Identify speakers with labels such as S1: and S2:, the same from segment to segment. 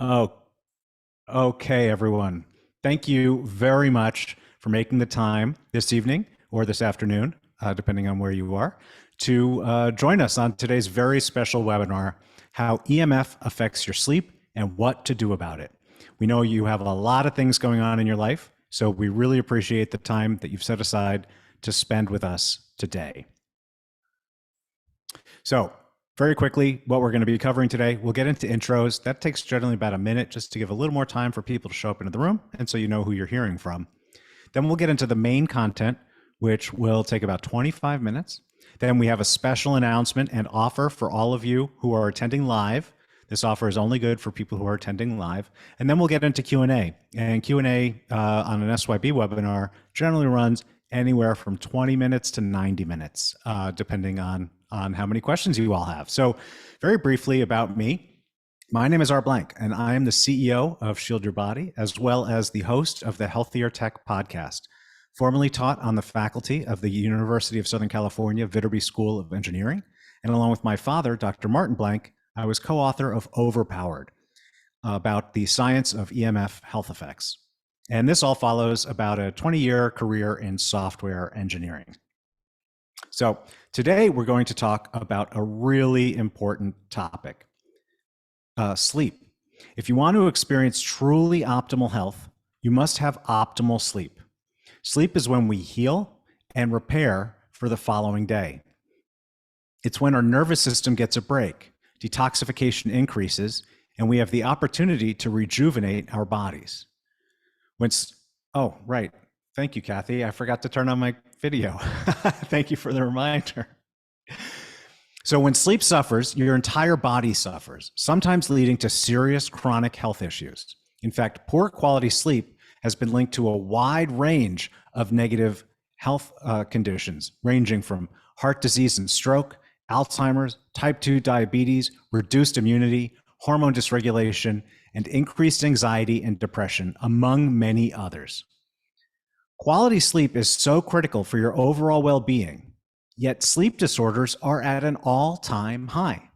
S1: Oh, okay, everyone. Thank you very much for making the time this evening or this afternoon, depending on where you are, to join us on today's very special webinar, How EMF Affects Your Sleep and What to Do About It. We know you have a lot of things going on in your life, so we really appreciate the time that you've set aside to spend with us today. So, very quickly, what we're going to be covering today, we'll get into intros. That takes generally about a minute just to give a little more time for people to show up into the room and so you know who you're hearing from. Then we'll get into the main content, which will take about 25 minutes. Then we have a special announcement and offer for all of you who are attending live. This offer is only good for people who are attending live. And then we'll get into Q&A. And Q&A on an SYB webinar generally runs anywhere from 20 minutes to 90 minutes, depending on how many questions you all have. So very briefly about me, my name is Art Blank, and I am the CEO of Shield Your Body, as well as the host of the Healthier Tech podcast, formerly taught on the faculty of the University of Southern California Viterbi School of Engineering. And along with my father, Dr. Martin Blank, I was co-author of Overpowered, about the science of EMF health effects. And this all follows about a 20-year career in software engineering. So today we're going to talk about a really important topic, sleep. If you want to experience truly optimal health, you must have optimal sleep. Sleep is when we heal and repair for the following day. It's when our nervous system gets a break, detoxification increases, and we have the opportunity to rejuvenate our bodies. Oh, right. Thank you, Cathy. I forgot to turn on my video. Thank you for the reminder. So when sleep suffers, your entire body suffers, sometimes leading to serious chronic health issues. In fact, poor quality sleep has been linked to a wide range of negative health conditions, ranging from heart disease and stroke, Alzheimer's, type 2 diabetes, reduced immunity, hormone dysregulation, and increased anxiety and depression, among many others. Quality sleep is so critical for your overall well-being, yet sleep disorders are at an all-time high.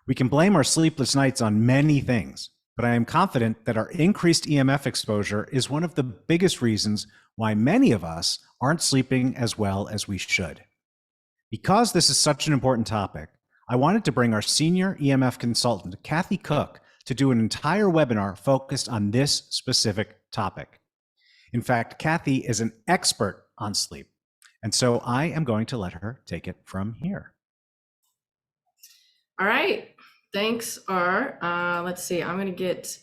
S1: We can blame our sleepless nights on many things, but I am confident that our increased EMF exposure is one of the biggest reasons why many of us aren't sleeping as well as we should. Because this is such an important topic, I wanted to bring our senior EMF consultant, Cathy Cooke, to do an entire webinar focused on this specific topic. In fact, Cathy is an expert on sleep, and so I am going to let her take it from here.
S2: All right, thanks, R. Let's see, I'm gonna get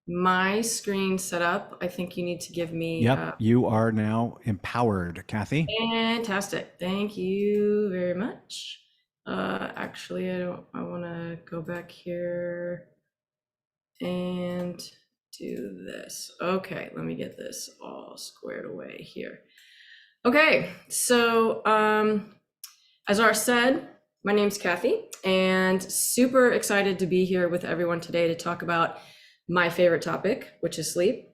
S2: my screen set up. I think you need to give me.
S1: Yep, you are now empowered, Cathy.
S2: Fantastic, thank you very much. Actually, I wanna go back here and do this. Okay, let me get this all squared away here. Okay, so as R said, my name's Cathy, and super excited to be here with everyone today to talk about my favorite topic, which is sleep.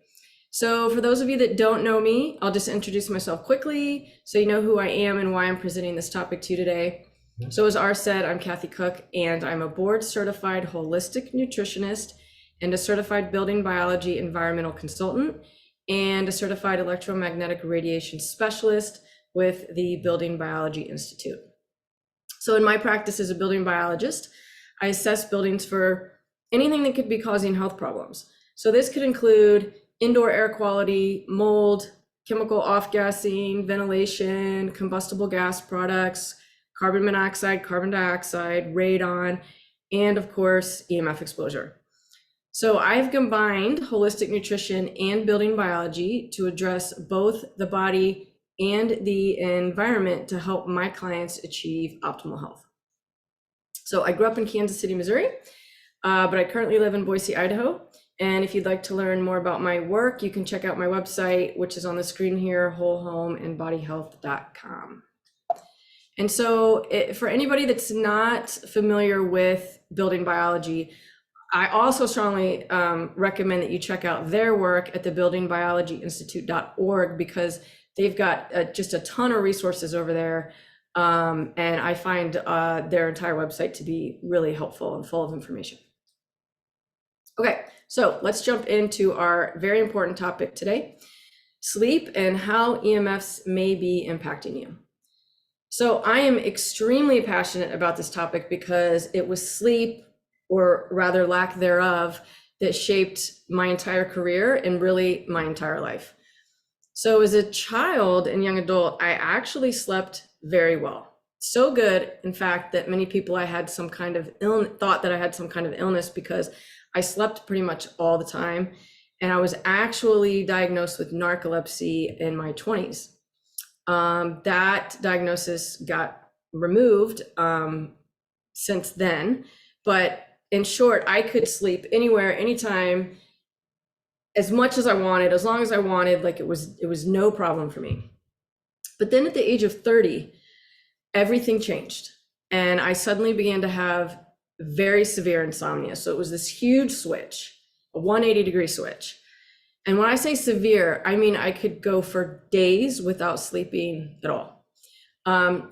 S2: So for those of you that don't know me, I'll just introduce myself quickly so you know who I am and why I'm presenting this topic to you today. So as R said, I'm Cathy Cooke, and I'm a board certified holistic nutritionist and a certified building biology environmental consultant and a certified electromagnetic radiation specialist with the Building Biology Institute. So in my practice as a building biologist, I assess buildings for anything that could be causing health problems. So this could include indoor air quality, mold, chemical off-gassing, ventilation, combustible gas products, carbon monoxide, carbon dioxide, radon, and of course, EMF exposure. So I've combined holistic nutrition and building biology to address both the body and the environment to help my clients achieve optimal health. So I grew up in Kansas City, Missouri, but I currently live in Boise, Idaho. And if you'd like to learn more about my work, you can check out my website, which is on the screen here, wholehomeandbodyhealth.com. And so for anybody that's not familiar with building biology, I also strongly recommend that you check out their work at the buildingbiologyinstitute.org because they've got just a ton of resources over there. And I find their entire website to be really helpful and full of information. Okay, so let's jump into our very important topic today, sleep and how EMFs may be impacting you. So I am extremely passionate about this topic because it was sleep, or rather lack thereof, that shaped my entire career and really my entire life. So as a child and young adult, I actually slept very well. So good, in fact, that many people thought that I had some kind of illness because I slept pretty much all the time. And I was actually diagnosed with narcolepsy in my 20s. That diagnosis got removed since then. But in short, I could sleep anywhere, anytime, as much as I wanted, as long as I wanted. Like it was no problem for me. But then at the age of 30, everything changed. And I suddenly began to have very severe insomnia. So it was this huge switch, a 180-degree switch. And when I say severe, I mean I could go for days without sleeping at all.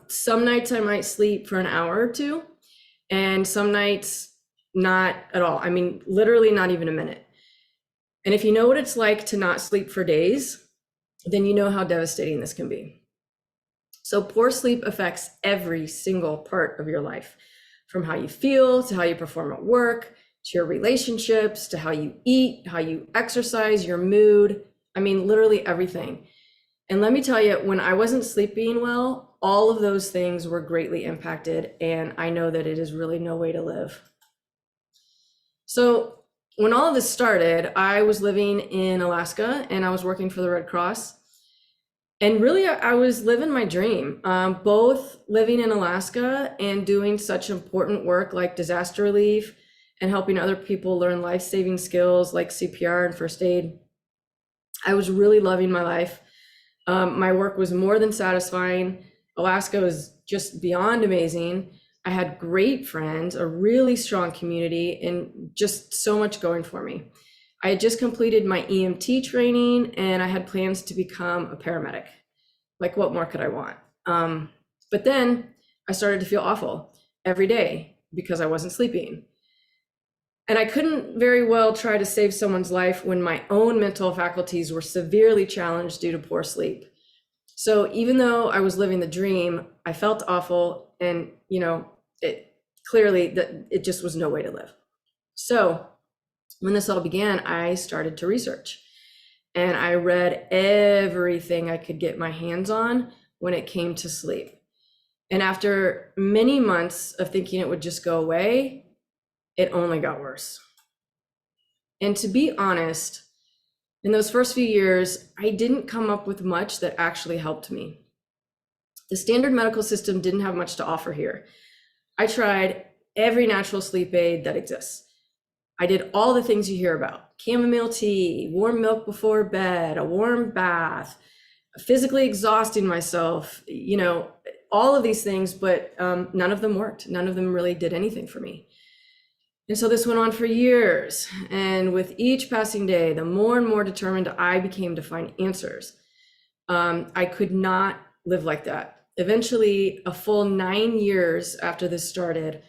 S2: Some nights I might sleep for an hour or two, and some nights not at all. I mean, literally not even a minute. And if you know what it's like to not sleep for days, then you know how devastating this can be. So poor sleep affects every single part of your life, from how you feel to how you perform at work, to your relationships, to how you eat, how you exercise, your mood. I mean, literally everything. And let me tell you, when I wasn't sleeping well, all of those things were greatly impacted. And I know that it is really no way to live. So when all of this started, I was living in Alaska and I was working for the Red Cross. And really, I was living my dream, both living in Alaska and doing such important work like disaster relief and helping other people learn life-saving skills like CPR and first aid. I was really loving my life. My work was more than satisfying. Alaska was just beyond amazing. I had great friends, a really strong community, and just so much going for me. I had just completed my EMT training and I had plans to become a paramedic. Like, what more could I want? But then I started to feel awful every day because I wasn't sleeping. And I couldn't very well try to save someone's life when my own mental faculties were severely challenged due to poor sleep. So even though I was living the dream, I felt awful, and it just was no way to live. So when this all began, I started to research, and I read everything I could get my hands on when it came to sleep. And after many months of thinking it would just go away, it only got worse. And to be honest, in those first few years, I didn't come up with much that actually helped me. The standard medical system didn't have much to offer here. I tried every natural sleep aid that exists. I did all the things you hear about: chamomile tea, warm milk before bed, a warm bath, physically exhausting myself, all of these things, but none of them worked. None of them really did anything for me. And so this went on for years. And with each passing day, the more and more determined I became to find answers. I could not live like that. Eventually, a full 9 years after this started,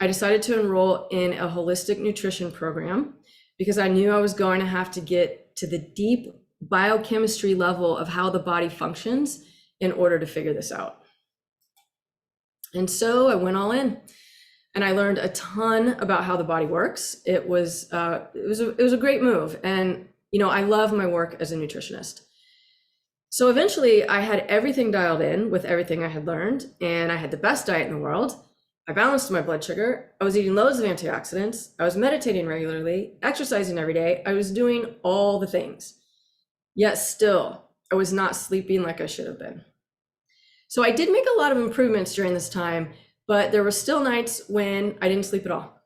S2: I decided to enroll in a holistic nutrition program because I knew I was going to have to get to the deep biochemistry level of how the body functions in order to figure this out. And so I went all in, and I learned a ton about how the body works. It was a great move, and I love my work as a nutritionist. So eventually, I had everything dialed in with everything I had learned, and I had the best diet in the world. I balanced my blood sugar. I was eating loads of antioxidants. I was meditating regularly, exercising every day. I was doing all the things. Yet still, I was not sleeping like I should have been. So I did make a lot of improvements during this time, but there were still nights when I didn't sleep at all.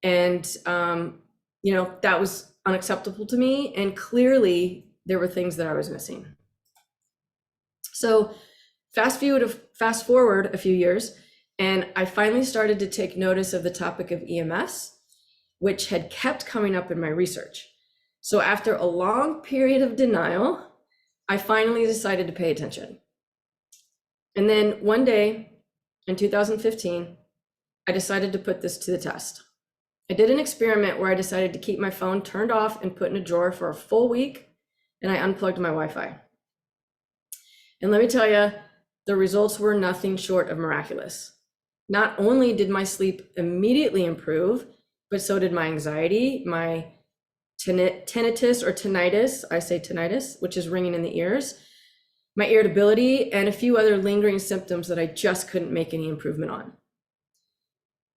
S2: And, that was unacceptable to me. And clearly there were things that I was missing. So fast forward a few years, and I finally started to take notice of the topic of EMFs, which had kept coming up in my research. So after a long period of denial, I finally decided to pay attention. And then one day in 2015, I decided to put this to the test. I did an experiment where I decided to keep my phone turned off and put in a drawer for a full week, and I unplugged my Wi-Fi. And let me tell you, the results were nothing short of miraculous. Not only did my sleep immediately improve, but so did my anxiety, my tinnitus or tinnitus, I say tinnitus, which is ringing in the ears, my irritability, and a few other lingering symptoms that I just couldn't make any improvement on.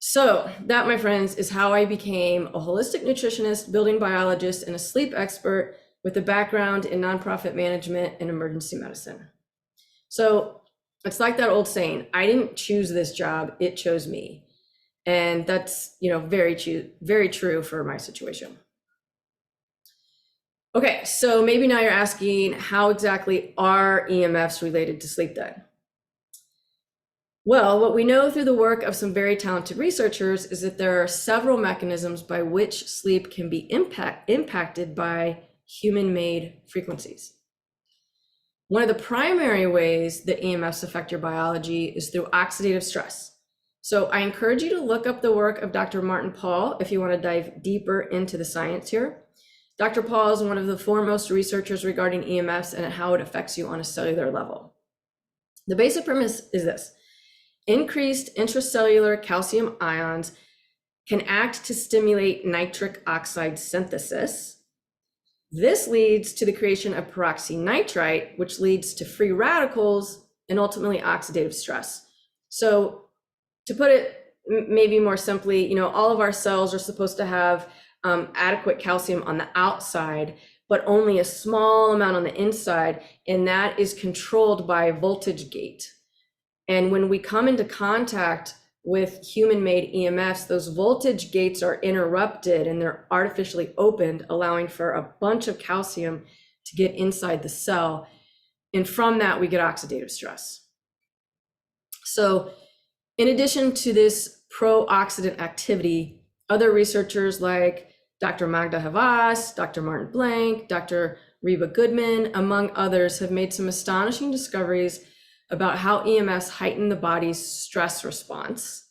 S2: So that, my friends, is how I became a holistic nutritionist, building biologist, and a sleep expert with a background in nonprofit management and emergency medicine. So it's like that old saying, I didn't choose this job, it chose me. And that's, very true for my situation. Okay, so maybe now you're asking, how exactly are EMFs related to sleep then? Well, what we know through the work of some very talented researchers is that there are several mechanisms by which sleep can be impacted by human-made frequencies. One of the primary ways that EMFs affect your biology is through oxidative stress. So I encourage you to look up the work of Dr. Martin Pall if you want to dive deeper into the science here. Dr. Pall is one of the foremost researchers regarding EMFs and how it affects you on a cellular level. The basic premise is this: increased intracellular calcium ions can act to stimulate nitric oxide synthesis. This leads to the creation of peroxynitrite, which leads to free radicals and ultimately oxidative stress. So to put it maybe more simply, all of our cells are supposed to have adequate calcium on the outside, but only a small amount on the inside, and that is controlled by a voltage gate. And when we come into contact with human-made EMFs, those voltage gates are interrupted and they're artificially opened, allowing for a bunch of calcium to get inside the cell. And from that, we get oxidative stress. So in addition to this pro-oxidant activity, other researchers like Dr. Magda Havas, Dr. Martin Blank, Dr. Reba Goodman, among others, have made some astonishing discoveries about how EMFs heighten the body's stress response.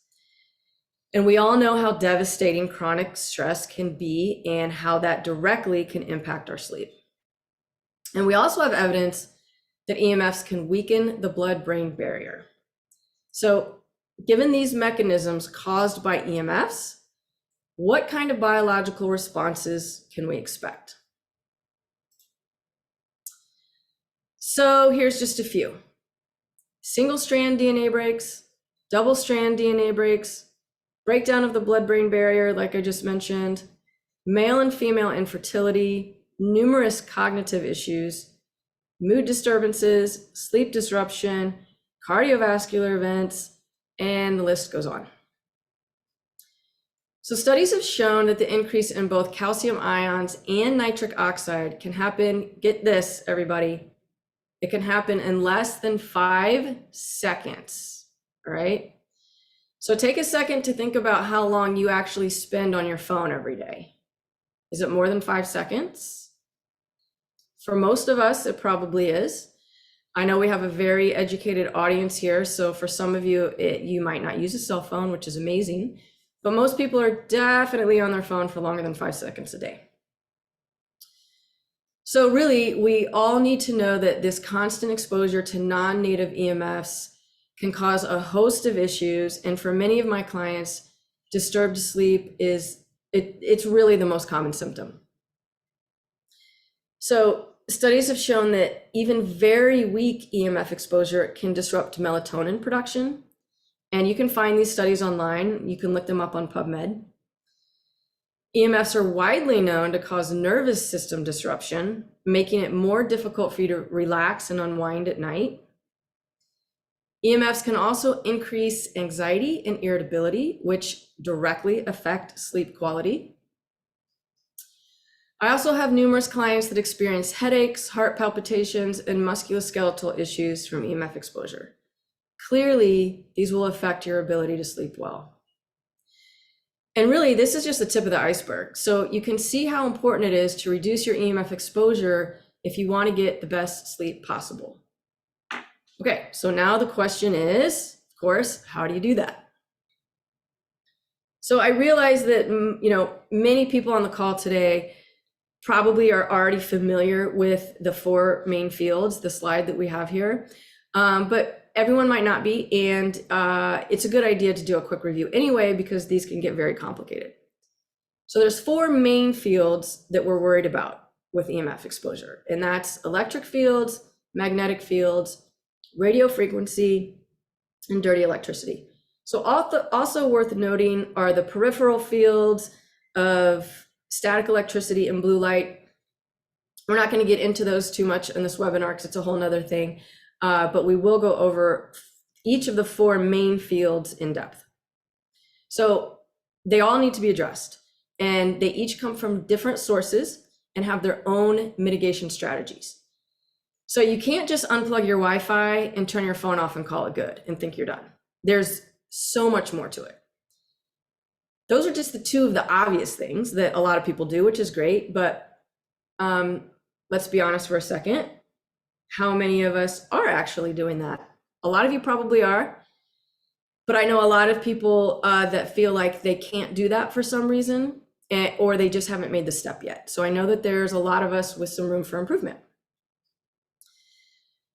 S2: And we all know how devastating chronic stress can be and how that directly can impact our sleep. And we also have evidence that EMFs can weaken the blood-brain barrier. So given these mechanisms caused by EMFs, what kind of biological responses can we expect? So here's just a few. Single-strand DNA breaks, double-strand DNA breaks, breakdown of the blood-brain barrier, like I just mentioned, male and female infertility, numerous cognitive issues, mood disturbances, sleep disruption, cardiovascular events, and the list goes on. So studies have shown that the increase in both calcium ions and nitric oxide can happen, get this, everybody, it can happen in less than 5 seconds, all right? So take a second to think about how long you actually spend on your phone every day. Is it more than 5 seconds? For most of us, it probably is. I know we have a very educated audience here, so for some of you, you might not use a cell phone, which is amazing, but most people are definitely on their phone for longer than 5 seconds a day. So really, we all need to know that this constant exposure to non-native EMFs can cause a host of issues. And for many of my clients, disturbed sleep it's really the most common symptom. So studies have shown that even very weak EMF exposure can disrupt melatonin production. And you can find these studies online. You can look them up on PubMed. EMFs are widely known to cause nervous system disruption, making it more difficult for you to relax and unwind at night. EMFs can also increase anxiety and irritability, which directly affect sleep quality. I also have numerous clients that experience headaches, heart palpitations, and musculoskeletal issues from EMF exposure. Clearly, these will affect your ability to sleep well. And really, this is just the tip of the iceberg. So you can see how important it is to reduce your EMF exposure if you want to get the best sleep possible. Okay, so now the question is, of course, how do you do that? So I realize that, many people on the call today probably are already familiar with the 4 main fields, the slide that we have here, but everyone might not be, and it's a good idea to do a quick review anyway, because these can get very complicated. So there's 4 main fields that we're worried about with EMF exposure, and that's electric fields, magnetic fields, radio frequency, and dirty electricity. So also worth noting are the peripheral fields of static electricity and blue light. We're not going to get into those too much in this webinar because it's a whole nother thing, but we will go over each of the 4 main fields in depth. So they all need to be addressed, and they each come from different sources and have their own mitigation strategies. So you can't just unplug your Wi-Fi and turn your phone off and call it good and think you're done. There's so much more to it. Those are just the 2 of the obvious things that a lot of people do, which is great, but let's be honest for a second. How many of us are actually doing that? A lot of you probably are, but I know a lot of people that feel like they can't do that for some reason, or they just haven't made the step yet. So I know that there's a lot of us with some room for improvement.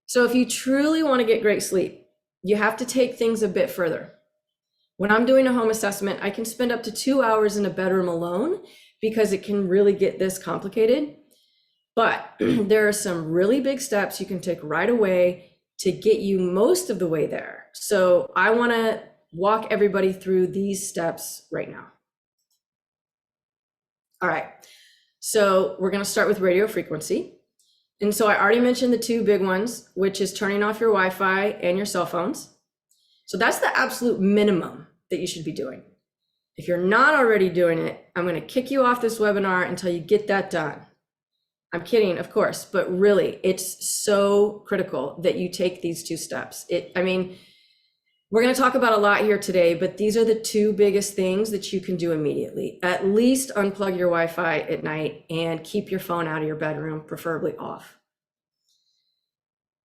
S2: So if you truly want to get great sleep, you have to take things a bit further. When I'm doing a home assessment, I can spend up to 2 hours in a bedroom alone because it can really get this complicated. But there are some really big steps you can take right away to get you most of the way there. So I want to walk everybody through these steps right now. All right, so we're going to start with radio frequency. And so I already mentioned the 2 big ones, which is turning off your Wi-Fi and your cell phones. So that's the absolute minimum that you should be doing. If you're not already doing it, I'm going to kick you off this webinar until you get that done. I'm kidding, of course, but really, it's so critical that you take these 2 steps. We're going to talk about a lot here today, but these are the 2 biggest things that you can do immediately. At least unplug your Wi-Fi at night and keep your phone out of your bedroom, preferably off.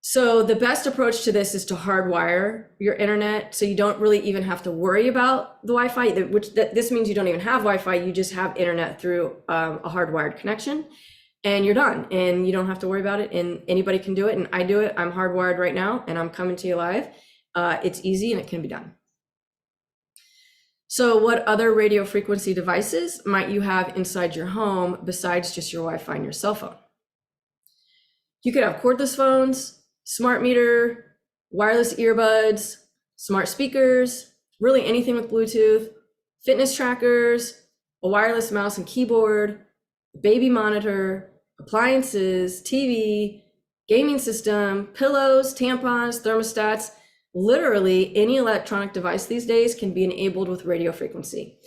S2: So the best approach to this is to hardwire your internet, so you don't really even have to worry about the Wi-Fi, this means you don't even have Wi-Fi, you just have internet through a hardwired connection, and you're done, and you don't have to worry about it, and anybody can do it, and I do it. I'm hardwired right now, and I'm coming to you live. It's easy, and it can be done. So what other radio frequency devices might you have inside your home besides just your Wi-Fi and your cell phone? You could have cordless phones, smart meter, wireless earbuds, smart speakers, really anything with Bluetooth, fitness trackers, a wireless mouse and keyboard, a baby monitor, appliances, TV, gaming system, pillows, tampons, thermostats. Literally any electronic device these days can be enabled with radio frequency.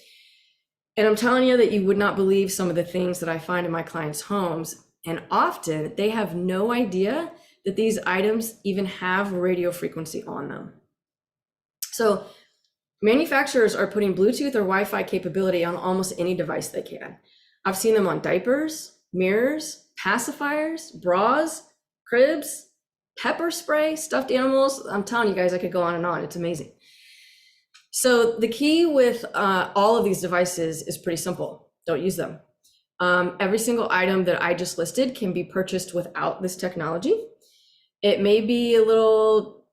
S2: And I'm telling you that you would not believe some of the things that I find in my clients' homes. And often they have no idea that these items even have radio frequency on them. So manufacturers are putting Bluetooth or Wi-Fi capability on almost any device they can. I've seen them on diapers, mirrors, pacifiers, bras, cribs, pepper spray, stuffed animals. I'm telling you guys, I could go on and on. It's amazing. So the key with all of these devices is pretty simple. Don't use them. Every single item that I just listed can be purchased without this technology. It may be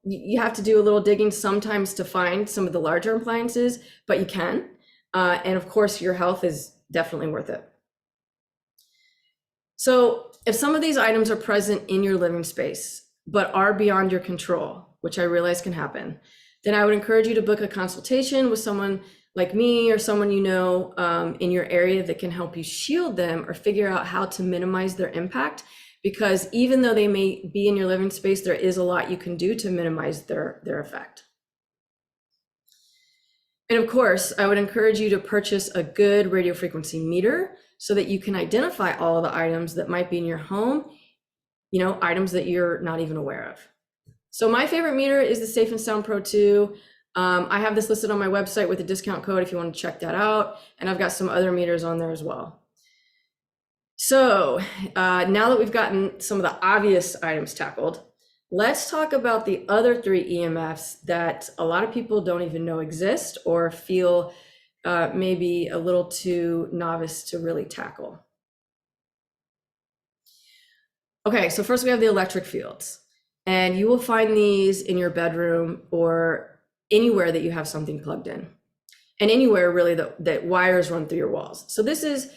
S2: you have to do a little digging sometimes to find some of the larger appliances, but you can. And of course, your health is definitely worth it. So if some of these items are present in your living space, but are beyond your control, which I realize can happen, then I would encourage you to book a consultation with someone like me or someone you know in your area that can help you shield them or figure out how to minimize their impact. Because even though they may be in your living space, there is a lot you can do to minimize their effect. And of course, I would encourage you to purchase a good radio frequency meter so that you can identify all of the items that might be in your home, items that you're not even aware of. So my favorite meter is the Safe and Sound Pro 2. I have this listed on my website with a discount code if you want to check that out. And I've got some other meters on there as well. So now that we've gotten some of the obvious items tackled, let's talk about the other 3 EMFs that a lot of people don't even know exist or feel maybe a little too novice to really tackle. Okay, so first we have the electric fields, and you will find these in your bedroom or anywhere that you have something plugged in, and anywhere really that wires run through your walls. So this is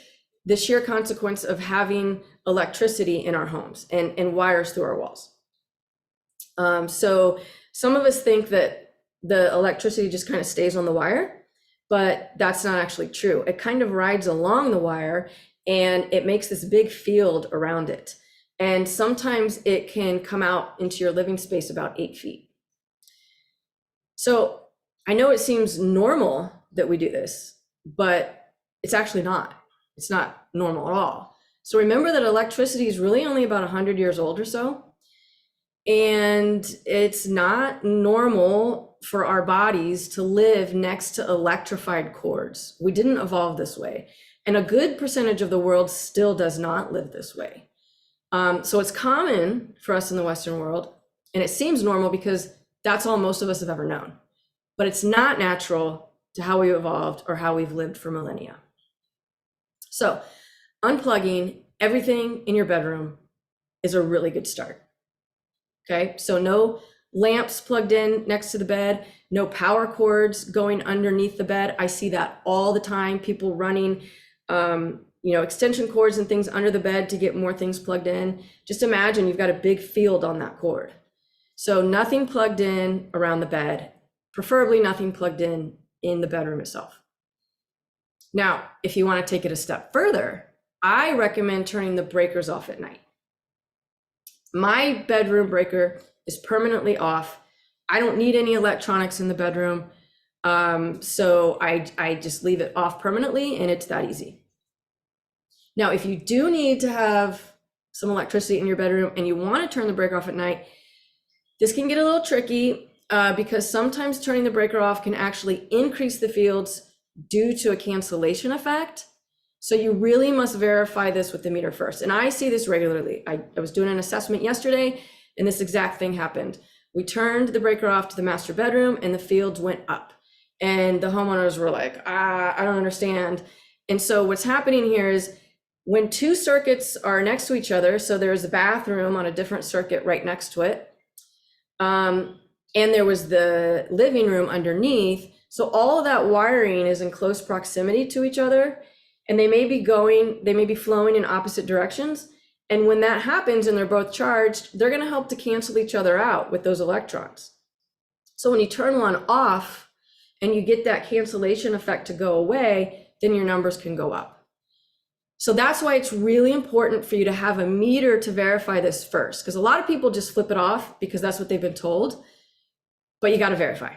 S2: the sheer consequence of having electricity in our homes and wires through our walls. So some of us think that the electricity just kind of stays on the wire, but that's not actually true. It kind of rides along the wire and it makes this big field around it. And sometimes it can come out into your living space about 8 feet. So I know it seems normal that we do this, but it's actually not. It's not normal at all. So remember that electricity is really only about 100 years old or so. And it's not normal for our bodies to live next to electrified cords. We didn't evolve this way. And a good percentage of the world still does not live this way. So it's common for us in the Western world, and it seems normal because that's all most of us have ever known. But it's not natural to how we evolved or how we've lived for millennia. So unplugging everything in your bedroom is a really good start. Okay, so no lamps plugged in next to the bed, no power cords going underneath the bed. I see that all the time, people running extension cords and things under the bed to get more things plugged in. Just imagine you've got a big field on that cord. So nothing plugged in around the bed, preferably nothing plugged in the bedroom itself. Now, if you want to take it a step further, I recommend turning the breakers off at night. My bedroom breaker is permanently off. I don't need any electronics in the bedroom. So I just leave it off permanently, and it's that easy. Now, if you do need to have some electricity in your bedroom and you want to turn the breaker off at night, this can get a little tricky because sometimes turning the breaker off can actually increase the fields due to a cancellation effect. So you really must verify this with the meter first. And I see this regularly. I was doing an assessment yesterday and this exact thing happened. We turned the breaker off to the master bedroom and the fields went up. And the homeowners were like, I don't understand. And so what's happening here is when two circuits are next to each other, so there's a bathroom on a different circuit right next to it, and there was the living room underneath, so all of that wiring is in close proximity to each other, and they may be flowing in opposite directions. And when that happens and they're both charged, they're going to help to cancel each other out with those electrons. So when you turn one off and you get that cancellation effect to go away, then your numbers can go up. So that's why it's really important for you to have a meter to verify this first, because a lot of people just flip it off because that's what they've been told, but you got to verify.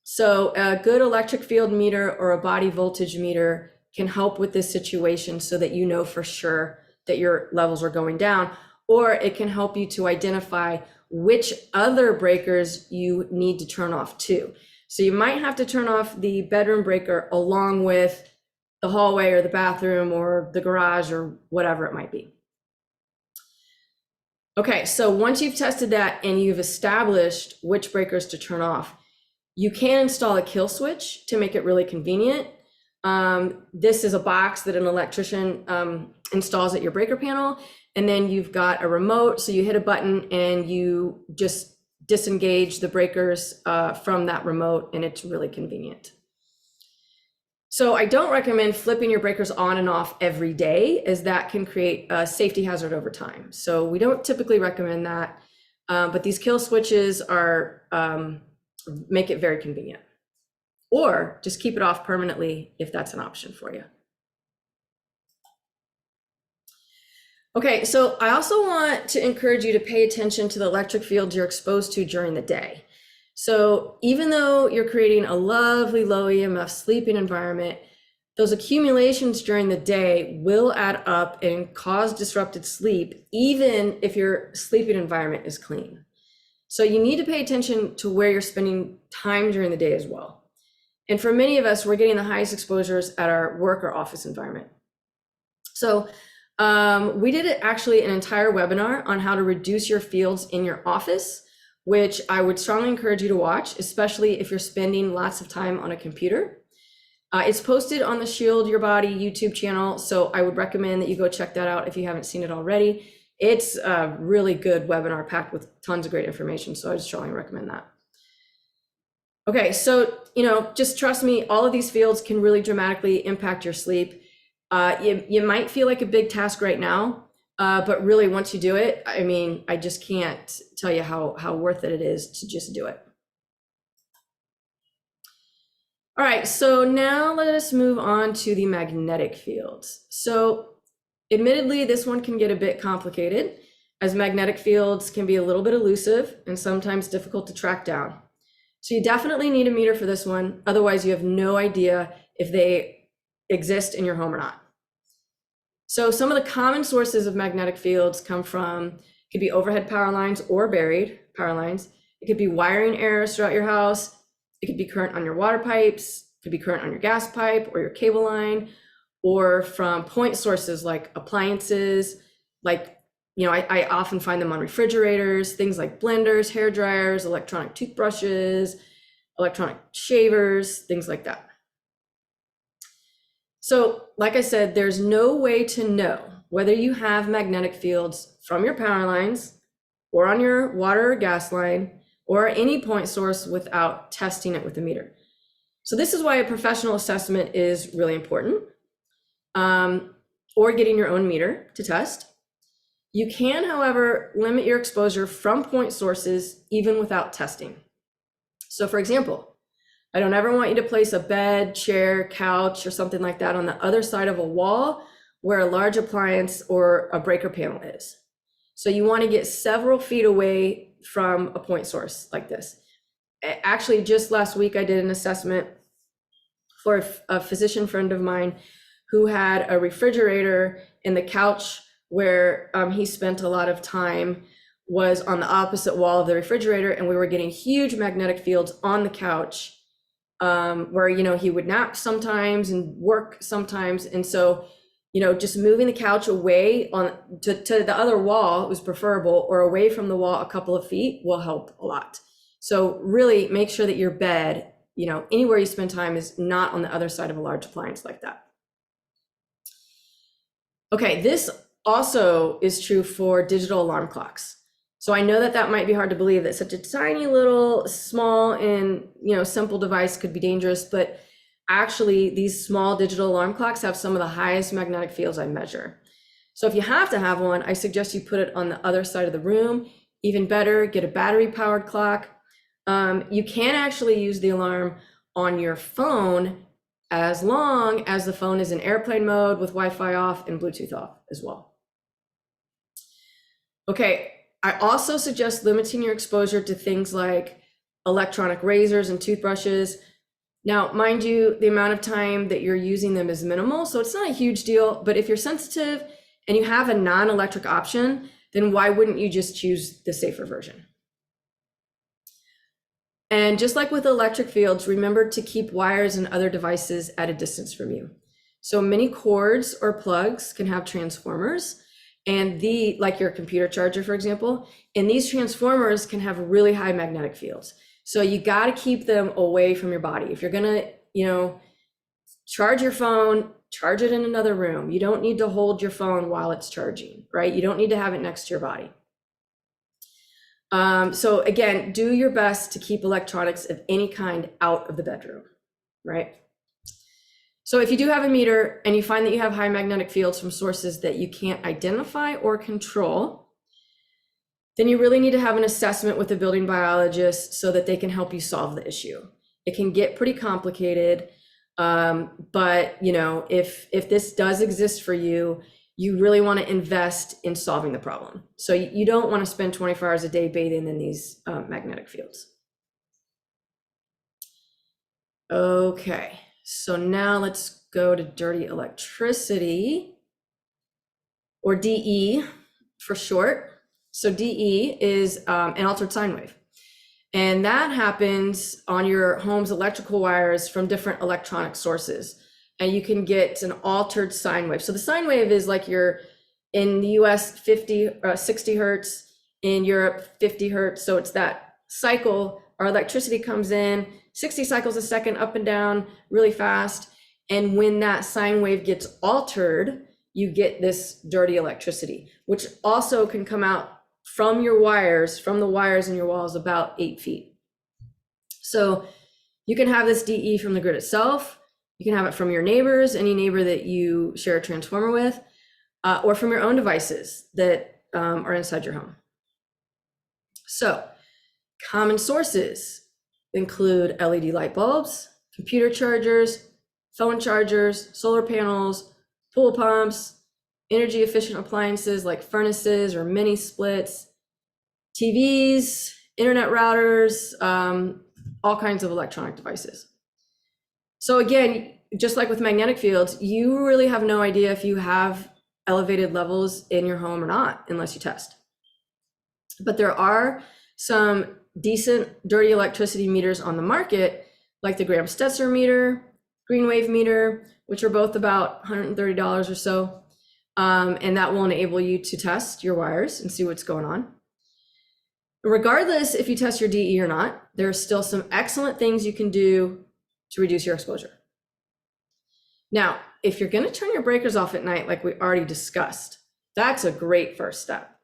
S2: So a good electric field meter or a body voltage meter can help with this situation so that you know for sure that your levels are going down, or it can help you to identify which other breakers you need to turn off too. So you might have to turn off the bedroom breaker along with the hallway or the bathroom or the garage or whatever it might be. Okay, so once you've tested that and you've established which breakers to turn off, you can install a kill switch to make it really convenient. This is a box that an electrician installs at your breaker panel, and then you've got a remote, so you hit a button and you just disengage the breakers from that remote, and it's really convenient. So I don't recommend flipping your breakers on and off every day, as that can create a safety hazard over time. So we don't typically recommend that, but these kill switches are make it very convenient. Or just keep it off permanently if that's an option for you. Okay, so I also want to encourage you to pay attention to the electric fields you're exposed to during the day. So even though you're creating a lovely low EMF sleeping environment, those accumulations during the day will add up and cause disrupted sleep, even if your sleeping environment is clean. So you need to pay attention to where you're spending time during the day as well. And for many of us, we're getting the highest exposures at our work or office environment. So we did actually an entire webinar on how to reduce your fields in your office, which I would strongly encourage you to watch, especially if you're spending lots of time on a computer. It's posted on the Shield Your Body YouTube channel, so I would recommend that you go check that out if you haven't seen it already. It's a really good webinar packed with tons of great information, so I just strongly recommend that. Okay, so, just trust me, all of these fields can really dramatically impact your sleep. You might feel like a big task right now, but really once you do it, I mean, I just can't tell you how worth it is to just do it. All right, so now let us move on to the magnetic fields. So admittedly, this one can get a bit complicated, as magnetic fields can be a little bit elusive and sometimes difficult to track down. So you definitely need a meter for this one. Otherwise, you have no idea if they exist in your home or not. So some of the common sources of magnetic fields come from, could be overhead power lines or buried power lines. It could be wiring errors throughout your house. It could be current on your water pipes. It could be current on your gas pipe or your cable line, or from point sources like appliances, like, I often find them on refrigerators, things like blenders, hair dryers, electronic toothbrushes, electronic shavers, things like that. So, like I said, there's no way to know whether you have magnetic fields from your power lines or on your water or gas line or any point source without testing it with a meter. So this is why a professional assessment is really important, or getting your own meter to test. You can, however, limit your exposure from point sources even without testing. So for example, I don't ever want you to place a bed, chair, couch, or something like that on the other side of a wall where a large appliance or a breaker panel is. So you want to get several feet away from a point source like this. Actually, just last week, I did an assessment for a physician friend of mine who had a refrigerator, and the couch where he spent a lot of time was on the opposite wall of the refrigerator, and we were getting huge magnetic fields on the couch where, he would nap sometimes and work sometimes. And so, just moving the couch away to the other wall was preferable, or away from the wall a couple of feet will help a lot. So really make sure that your bed, anywhere you spend time, is not on the other side of a large appliance like that. Okay, this also is true for digital alarm clocks. So I know that might be hard to believe, that such a tiny little small and simple device could be dangerous, but actually these small digital alarm clocks have some of the highest magnetic fields I measure. So if you have to have one, I suggest you put it on the other side of the room. Even better, get a battery powered clock. You can actually use the alarm on your phone as long as the phone is in airplane mode with Wi-Fi off and Bluetooth off as well. Okay, I also suggest limiting your exposure to things like electronic razors and toothbrushes. Now, mind you, the amount of time that you're using them is minimal, so it's not a huge deal, but if you're sensitive and you have a non-electric option, then why wouldn't you just choose the safer version? And just like with electric fields, remember to keep wires and other devices at a distance from you. So many cords or plugs can have transformers, and like your computer charger, for example, and these transformers can have really high magnetic fields. So you got to keep them away from your body. If you're gonna, charge your phone, charge it in another room. You don't need to hold your phone while it's charging, right? You don't need to have it next to your body. So again, do your best to keep electronics of any kind out of the bedroom, right? So if you do have a meter and you find that you have high magnetic fields from sources that you can't identify or control, then you really need to have an assessment with a building biologist so that they can help you solve the issue. It can get pretty complicated, but if this does exist for you, you really want to invest in solving the problem. So you don't want to spend 24 hours a day bathing in these magnetic fields. Okay, so now let's go to dirty electricity, or DE for short. So DE is an altered sine wave. And that happens on your home's electrical wires from different electronic sources. And you can get an altered sine wave. So the sine wave is like in the US 60 hertz, in Europe 50 hertz. So it's that cycle. Our electricity comes in 60 cycles a second, up and down really fast. And when that sine wave gets altered, you get this dirty electricity, which also can come out from your wires, from the wires in your walls about 8 feet. So you can have this DE from the grid itself. You can have it from your neighbors, any neighbor that you share a transformer with, or from your own devices that are inside your home. So common sources include LED light bulbs, computer chargers, phone chargers, solar panels, pool pumps, energy efficient appliances like furnaces or mini splits, TVs, internet routers, all kinds of electronic devices. So again, just like with magnetic fields, you really have no idea if you have elevated levels in your home or not, unless you test. But there are some decent dirty electricity meters on the market, like the Graham-Stetzer meter, green wave meter, which are both about $130 or so. And that will enable you to test your wires and see what's going on. Regardless if you test your DE or not, there are still some excellent things you can do to reduce your exposure. Now, if you're going to turn your breakers off at night, like we already discussed, that's a great first step.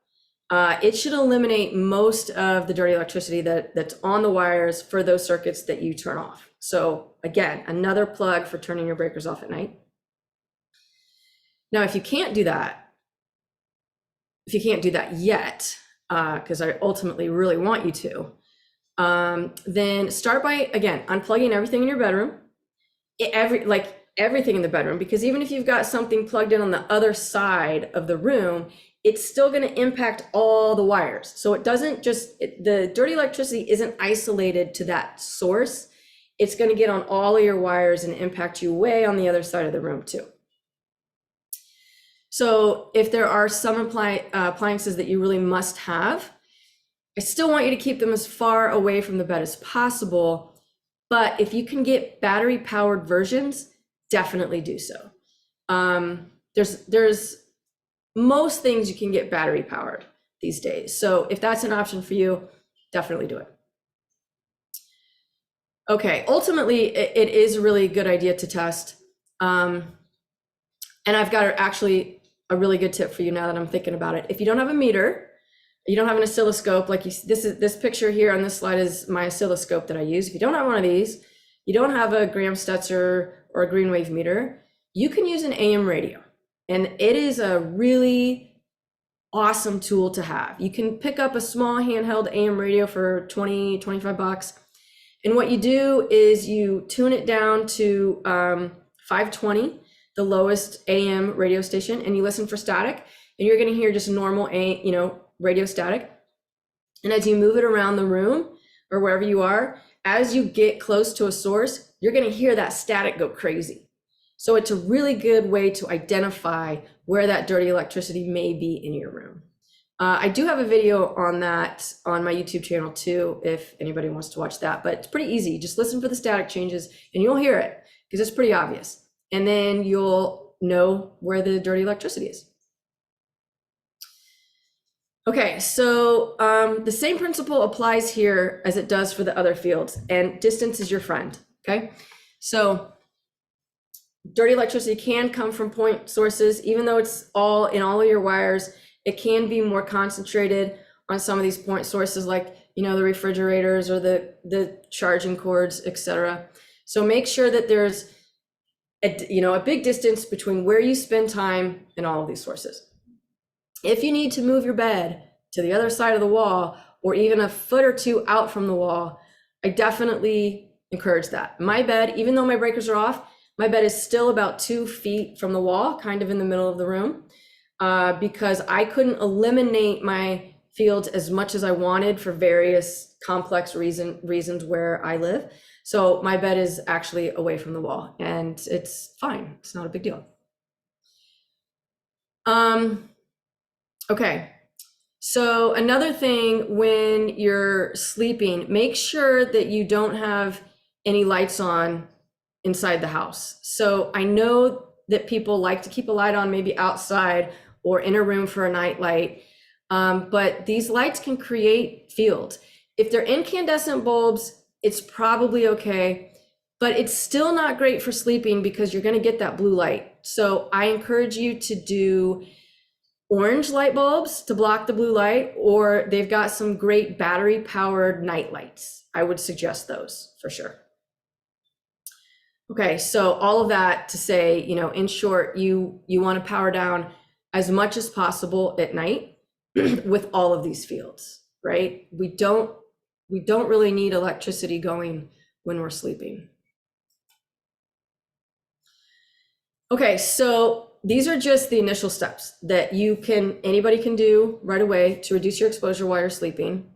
S2: It should eliminate most of the dirty electricity that's on the wires for those circuits that you turn off. So again, another plug for turning your breakers off at night. Now, if you can't do that yet, because I ultimately really want you to, then start by, again, unplugging everything in your bedroom, everything in the bedroom, because even if you've got something plugged in on the other side of the room, it's still going to impact all the wires. So it doesn't just, the dirty electricity isn't isolated to that source. It's going to get on all of your wires and impact you way on the other side of the room too. So if there are some appliances that you really must have, I still want you to keep them as far away from the bed as possible. But if you can get battery powered versions, definitely do so. There's most things you can get battery powered these days. So if that's an option for you, definitely do it. Okay, ultimately, it is a really good idea to test. And I've got actually a really good tip for you now that I'm thinking about it. If you don't have a meter, you don't have an oscilloscope, like this picture here on this slide is my oscilloscope that I use. If you don't have one of these, you don't have a Graham-Stetzer or a green wave meter, you can use an AM radio. And it is a really awesome tool to have. You can pick up a small handheld AM radio for 20, 25 bucks. And what you do is you tune it down to 520, the lowest AM radio station, and you listen for static, and you're going to hear just normal, radio static. And as you move it around the room or wherever you are, as you get close to a source, you're going to hear that static go crazy. So it's a really good way to identify where that dirty electricity may be in your room. I do have a video on that on my YouTube channel too, if anybody wants to watch that, but it's pretty easy. Just listen for the static changes and you'll hear it because it's pretty obvious. And then you'll know where the dirty electricity is. Okay, so the same principle applies here as it does for the other fields, and distance is your friend, okay? So dirty electricity can come from point sources, even though it's all in all of your wires. It can be more concentrated on some of these point sources, like the refrigerators or the charging cords, etc. So make sure that there's a big distance between where you spend time and all of these sources. If you need to move your bed to the other side of the wall, or even a foot or two out from the wall, I definitely encourage that. My bed, even though my breakers are off, my bed is still about 2 feet from the wall, kind of in the middle of the room, because I couldn't eliminate my fields as much as I wanted for various complex reasons where I live. So my bed is actually away from the wall, and it's fine. It's not a big deal. Okay. So another thing, when you're sleeping, make sure that you don't have any lights on inside the house. So I know that people like to keep a light on maybe outside or in a room for a night light, but these lights can create fields. If they're incandescent bulbs, it's probably okay. but it's still not great for sleeping because you're going to get that blue light. So I encourage you to do orange light bulbs to block the blue light, or they've got some great battery powered night lights. I would suggest those for sure. Okay, so all of that to say, in short, you want to power down as much as possible at night with all of these fields, right? We don't really need electricity going when we're sleeping. Okay, so these are just the initial steps that anybody can do right away to reduce your exposure while you're sleeping.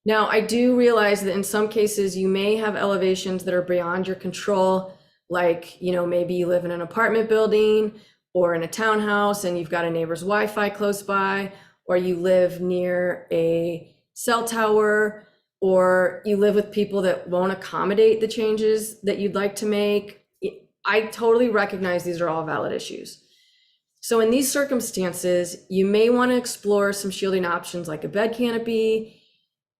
S2: Now, I do realize that in some cases you may have elevations that are beyond your control, like, maybe you live in an apartment building or in a townhouse and you've got a neighbor's Wi-Fi close by, or you live near a cell tower, or you live with people that won't accommodate the changes that you'd like to make. I totally recognize these are all valid issues. So in these circumstances, you may want to explore some shielding options like a bed canopy,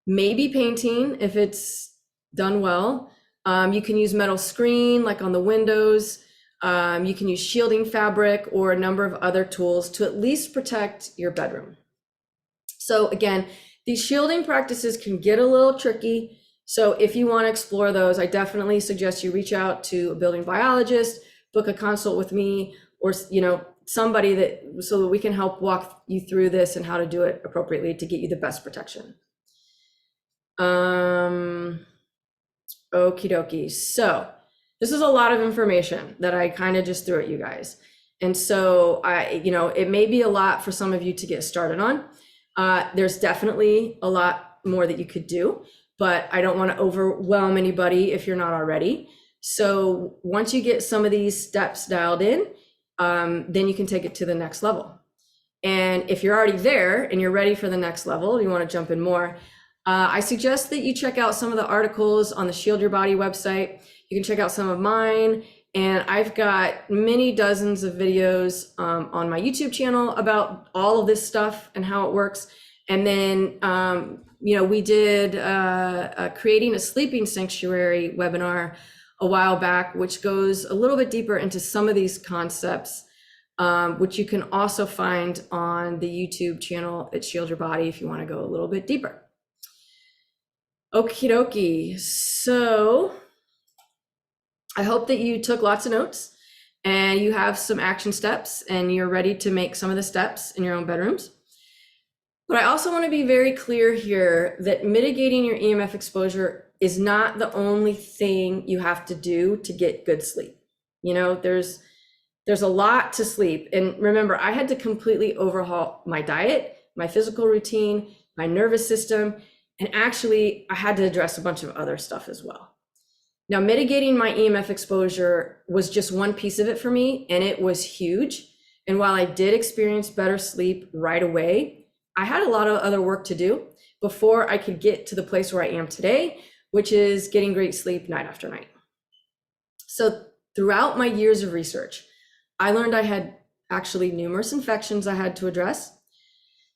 S2: maybe painting if it's done well. You can use metal screen like on the windows. You can use shielding fabric or a number of other tools to at least protect your bedroom. So again, these shielding practices can get a little tricky. So if you want to explore those, I definitely suggest you reach out to a building biologist, book a consult with me, or somebody so that we can help walk you through this and how to do it appropriately to get you the best protection. Okie dokie. So this is a lot of information that I kind of just threw at you guys. And so it may be a lot for some of you to get started on. There's definitely a lot more that you could do, but I don't want to overwhelm anybody if you're not already. So once you get some of these steps dialed in, then you can take it to the next level. And if you're already there and you're ready for the next level, you want to jump in more, I suggest that you check out some of the articles on the Shield Your Body website. You can check out some of mine, and I've got many dozens of videos on my YouTube channel about all of this stuff and how it works. And then, we did creating a sleeping sanctuary webinar a while back, which goes a little bit deeper into some of these concepts, which you can also find on the YouTube channel at Shield Your Body if you want to go a little bit deeper. Okie dokie. So I hope that you took lots of notes and you have some action steps and you're ready to make some of the steps in your own bedrooms. But I also want to be very clear here that mitigating your EMF exposure is not the only thing you have to do to get good sleep. There's a lot to sleep. And remember, I had to completely overhaul my diet, my physical routine, my nervous system, and actually I had to address a bunch of other stuff as well. Now, mitigating my EMF exposure was just one piece of it for me, and it was huge. And while I did experience better sleep right away, I had a lot of other work to do before I could get to the place where I am today, which is getting great sleep night after night. So throughout my years of research, I learned I had actually numerous infections I had to address.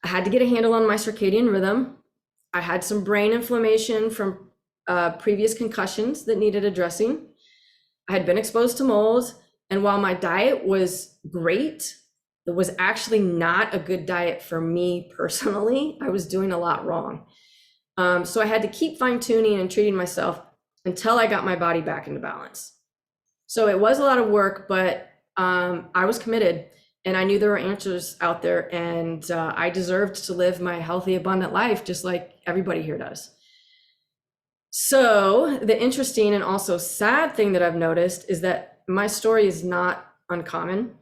S2: I had to get a handle on my circadian rhythm. I had some brain inflammation from previous concussions that needed addressing. I had been exposed to mold, and while my diet was great, it was actually not a good diet for me personally. I was doing a lot wrong. So I had to keep fine-tuning and treating myself until I got my body back into balance. So it was a lot of work, but I was committed, and I knew there were answers out there, and I deserved to live my healthy, abundant life just like everybody here does. So the interesting and also sad thing that I've noticed is that my story is not uncommon.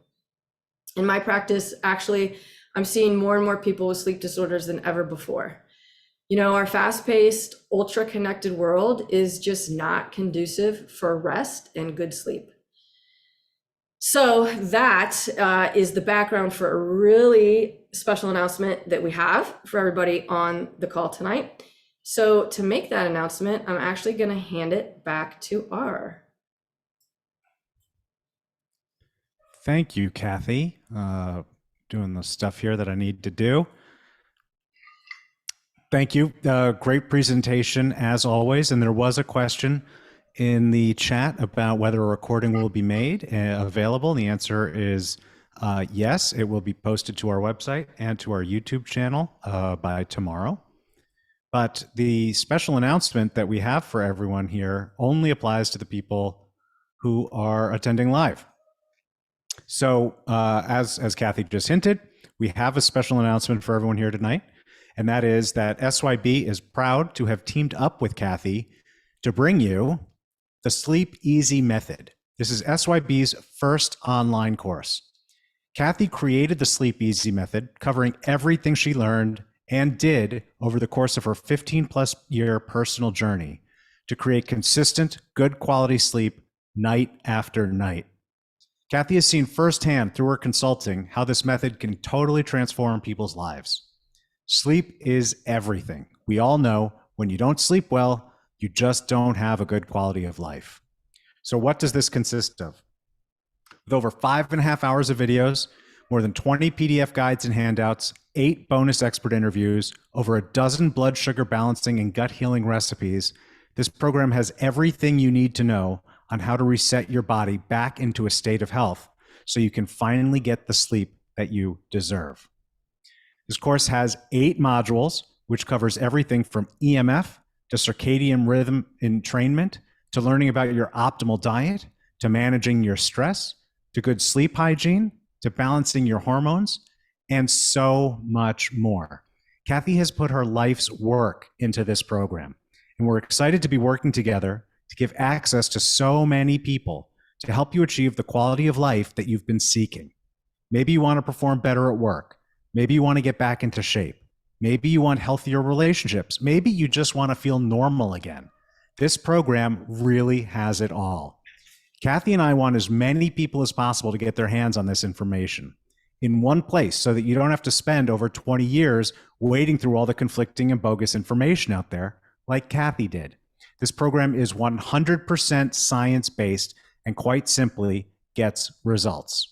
S2: In my practice, actually, I'm seeing more and more people with sleep disorders than ever before. Our fast-paced, ultra-connected world is just not conducive for rest and good sleep. So that is the background for a really special announcement that we have for everybody on the call tonight. So to make that announcement, I'm actually going to hand it back to R.
S1: Thank you, Cathy. Doing the stuff here that I need to do. Thank you. Great presentation as always. And there was a question in the chat about whether a recording will be made available. And the answer is yes, it will be posted to our website and to our YouTube channel by tomorrow. But the special announcement that we have for everyone here only applies to the people who are attending live. So as Cathy just hinted, we have a special announcement for everyone here tonight. And that is that SYB is proud to have teamed up with Cathy to bring you the Sleep Easy Method. This is SYB's first online course. Cathy created the Sleep Easy Method, covering everything she learned and did over the course of her 15+ year personal journey to create consistent, good quality sleep night after night. Cathy has seen firsthand through her consulting how this method can totally transform people's lives. Sleep is everything. We all know when you don't sleep well, you just don't have a good quality of life. So what does this consist of? With over 5.5 hours of videos, more than 20 PDF guides and handouts, 8 bonus expert interviews, over a dozen blood sugar balancing and gut healing recipes, this program has everything you need to know on how to reset your body back into a state of health so you can finally get the sleep that you deserve. This course has 8 modules, which covers everything from EMF to circadian rhythm entrainment, to learning about your optimal diet, to managing your stress, to good sleep hygiene, to balancing your hormones, and so much more. Cathy has put her life's work into this program, and we're excited to be working together to give access to so many people to help you achieve the quality of life that you've been seeking. Maybe you want to perform better at work. Maybe you want to get back into shape. Maybe you want healthier relationships. Maybe you just want to feel normal again. This program really has it all. Cathy and I want as many people as possible to get their hands on this information in one place so that you don't have to spend over 20 years wading through all the conflicting and bogus information out there like Cathy did. This program is 100% science-based and quite simply gets results.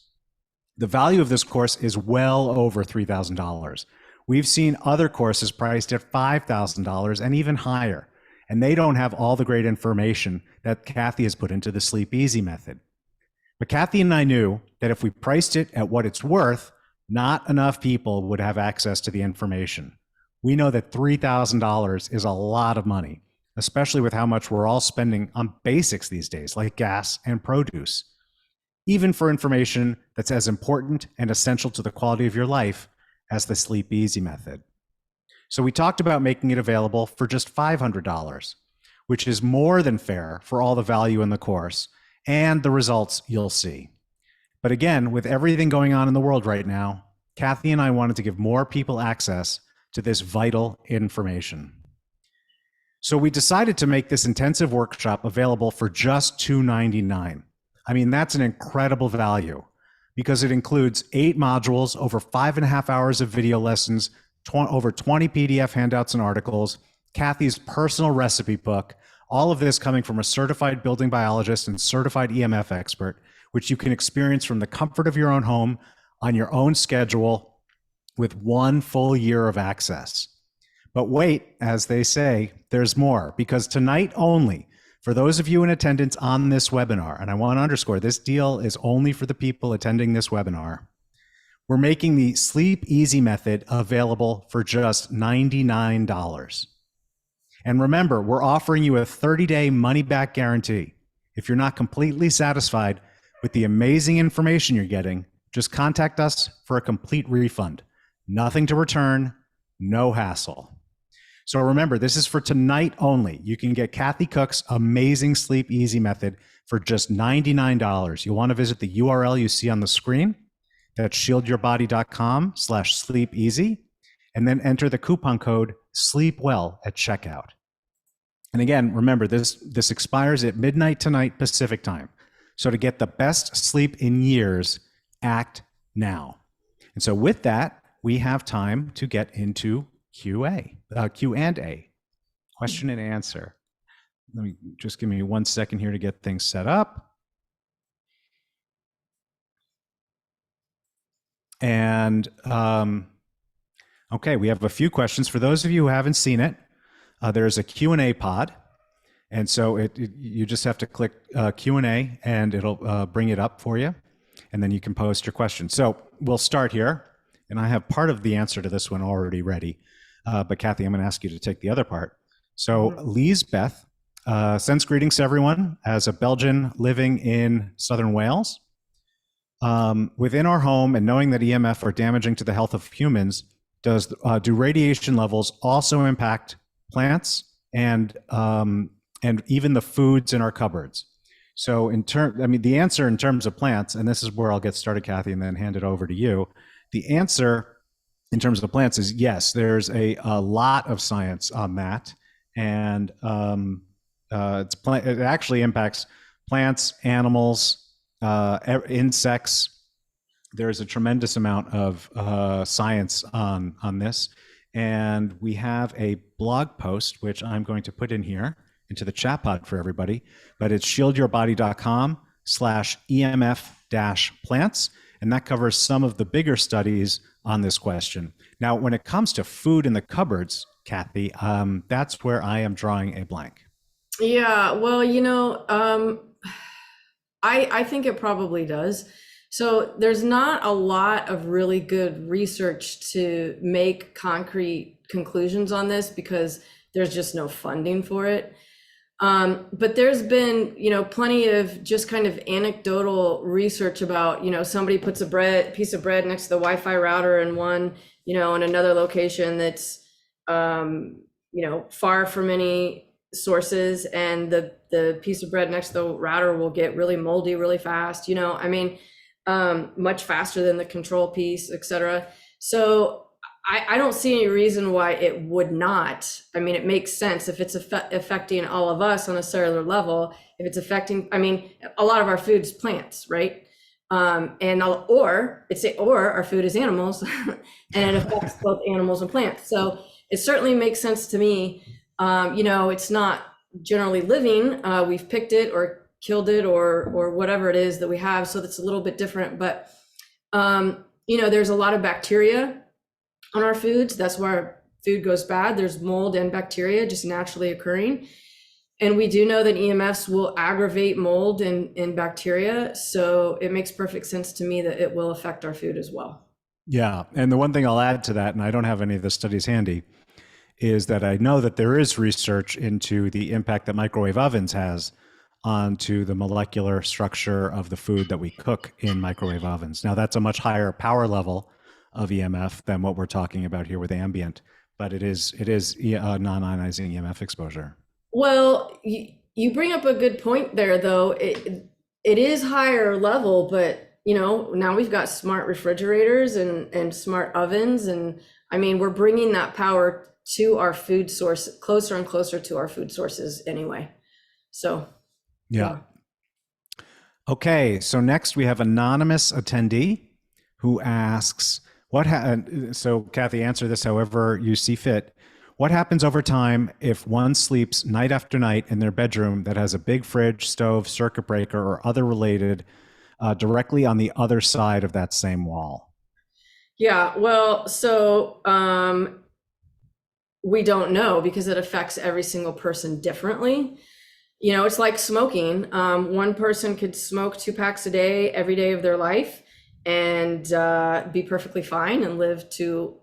S1: The value of this course is well over $3,000. We've seen other courses priced at $5,000 and even higher, and they don't have all the great information that Cathy has put into the Sleep Easy Method. But Cathy and I knew that if we priced it at what it's worth, not enough people would have access to the information. We know that $3,000 is a lot of money, especially with how much we're all spending on basics these days, like gas and produce, even for information that's as important and essential to the quality of your life as the Sleep Easy Method. So we talked about making it available for just $500, which is more than fair for all the value in the course and the results you'll see. But again, with everything going on in the world right now, Cathy and I wanted to give more people access to this vital information. So we decided to make this intensive workshop available for just $299. I mean, that's an incredible value because it includes 8 modules, over 5.5 hours of video lessons, over 20 PDF handouts and articles, Cathy's personal recipe book, all of this coming from a certified building biologist and certified EMF expert, which you can experience from the comfort of your own home on your own schedule with 1 full year of access. But wait, as they say, there's more, because tonight only, for those of you in attendance on this webinar, and I want to underscore, this deal is only for the people attending this webinar, we're making the Sleep Easy Method available for just $99. And remember, we're offering you a 30-day money-back guarantee. If you're not completely satisfied with the amazing information you're getting, just contact us for a complete refund. Nothing to return, no hassle. So remember, this is for tonight only. You can get Cathy Cooke's amazing Sleep Easy Method for just $99. You'll want to visit the URL you see on the screen. That's shieldyourbody.com/sleepeasy, and then enter the coupon code SLEEPWELL at checkout. And again, remember, this expires at midnight tonight Pacific time. So to get the best sleep in years, act now. And so with that, we have time to get into Q&A, question and answer. Let me just give me 1 second here to get things set up. And okay, we have a few questions. For those of you who haven't seen it, there's a Q&A pod. And so you just have to click Q&A and it'll bring it up for you. And then you can post your question. So we'll start here. And I have part of the answer to this one already ready. But Cathy, I'm going to ask you to take the other part. So Lisbeth sends greetings to everyone as a Belgian living in southern Wales. Within our home and knowing that EMF are damaging to the health of humans, do radiation levels also impact plants and even the foods in our cupboards? So the answer in terms of plants, and this is where I'll get started, Cathy, and then hand it over to you. The answer in terms of plants is yes, there's a lot of science on that. And it actually impacts plants, animals, insects. There's a tremendous amount of science on this. And we have a blog post, which I'm going to put in here into the chat pod for everybody, but it's shieldyourbody.com/EMF-plants. And that covers some of the bigger studies on this question. Now, when it comes to food in the cupboards, Cathy, that's where I am drawing a blank.
S2: Yeah, well, I think it probably does. So there's not a lot of really good research to make concrete conclusions on this because there's just no funding for it. But there's been, plenty of just kind of anecdotal research about, somebody puts a piece of bread next to the Wi-Fi router in one, in another location that's, far from any sources, and the piece of bread next to the router will get really moldy really fast, much faster than the control piece, et cetera. So I don't see any reason why it would not. I mean, it makes sense if it's affecting all of us on a cellular level. If it's affecting, a lot of our food's plants, right? Or our food is animals, and it affects both animals and plants. So it certainly makes sense to me. It's not generally living. We've picked it or killed it or whatever it is that we have. So that's a little bit different. But there's a lot of bacteria on our foods. That's why our food goes bad. There's mold and bacteria just naturally occurring. And we do know that EMFs will aggravate mold and bacteria. So it makes perfect sense to me that it will affect our food as well.
S1: Yeah. And the one thing I'll add to that, and I don't have any of the studies handy, is that I know that there is research into the impact that microwave ovens has onto the molecular structure of the food that we cook in microwave ovens. Now, that's a much higher power level of EMF than what we're talking about here with ambient, but it is non-ionizing EMF exposure.
S2: Well, you bring up a good point there, though. It is higher level, but now we've got smart refrigerators and smart ovens, and we're bringing that power to our food source, closer and closer to our food sources anyway. So
S1: yeah. Okay, so next we have anonymous attendee who asks, so Cathy, answer this however you see fit. What happens over time if one sleeps night after night in their bedroom that has a big fridge, stove, circuit breaker, or other related directly on the other side of that same wall?
S2: Yeah, well, so we don't know because it affects every single person differently. It's like smoking. One person could smoke 2 packs a day every day of their life and be perfectly fine and live to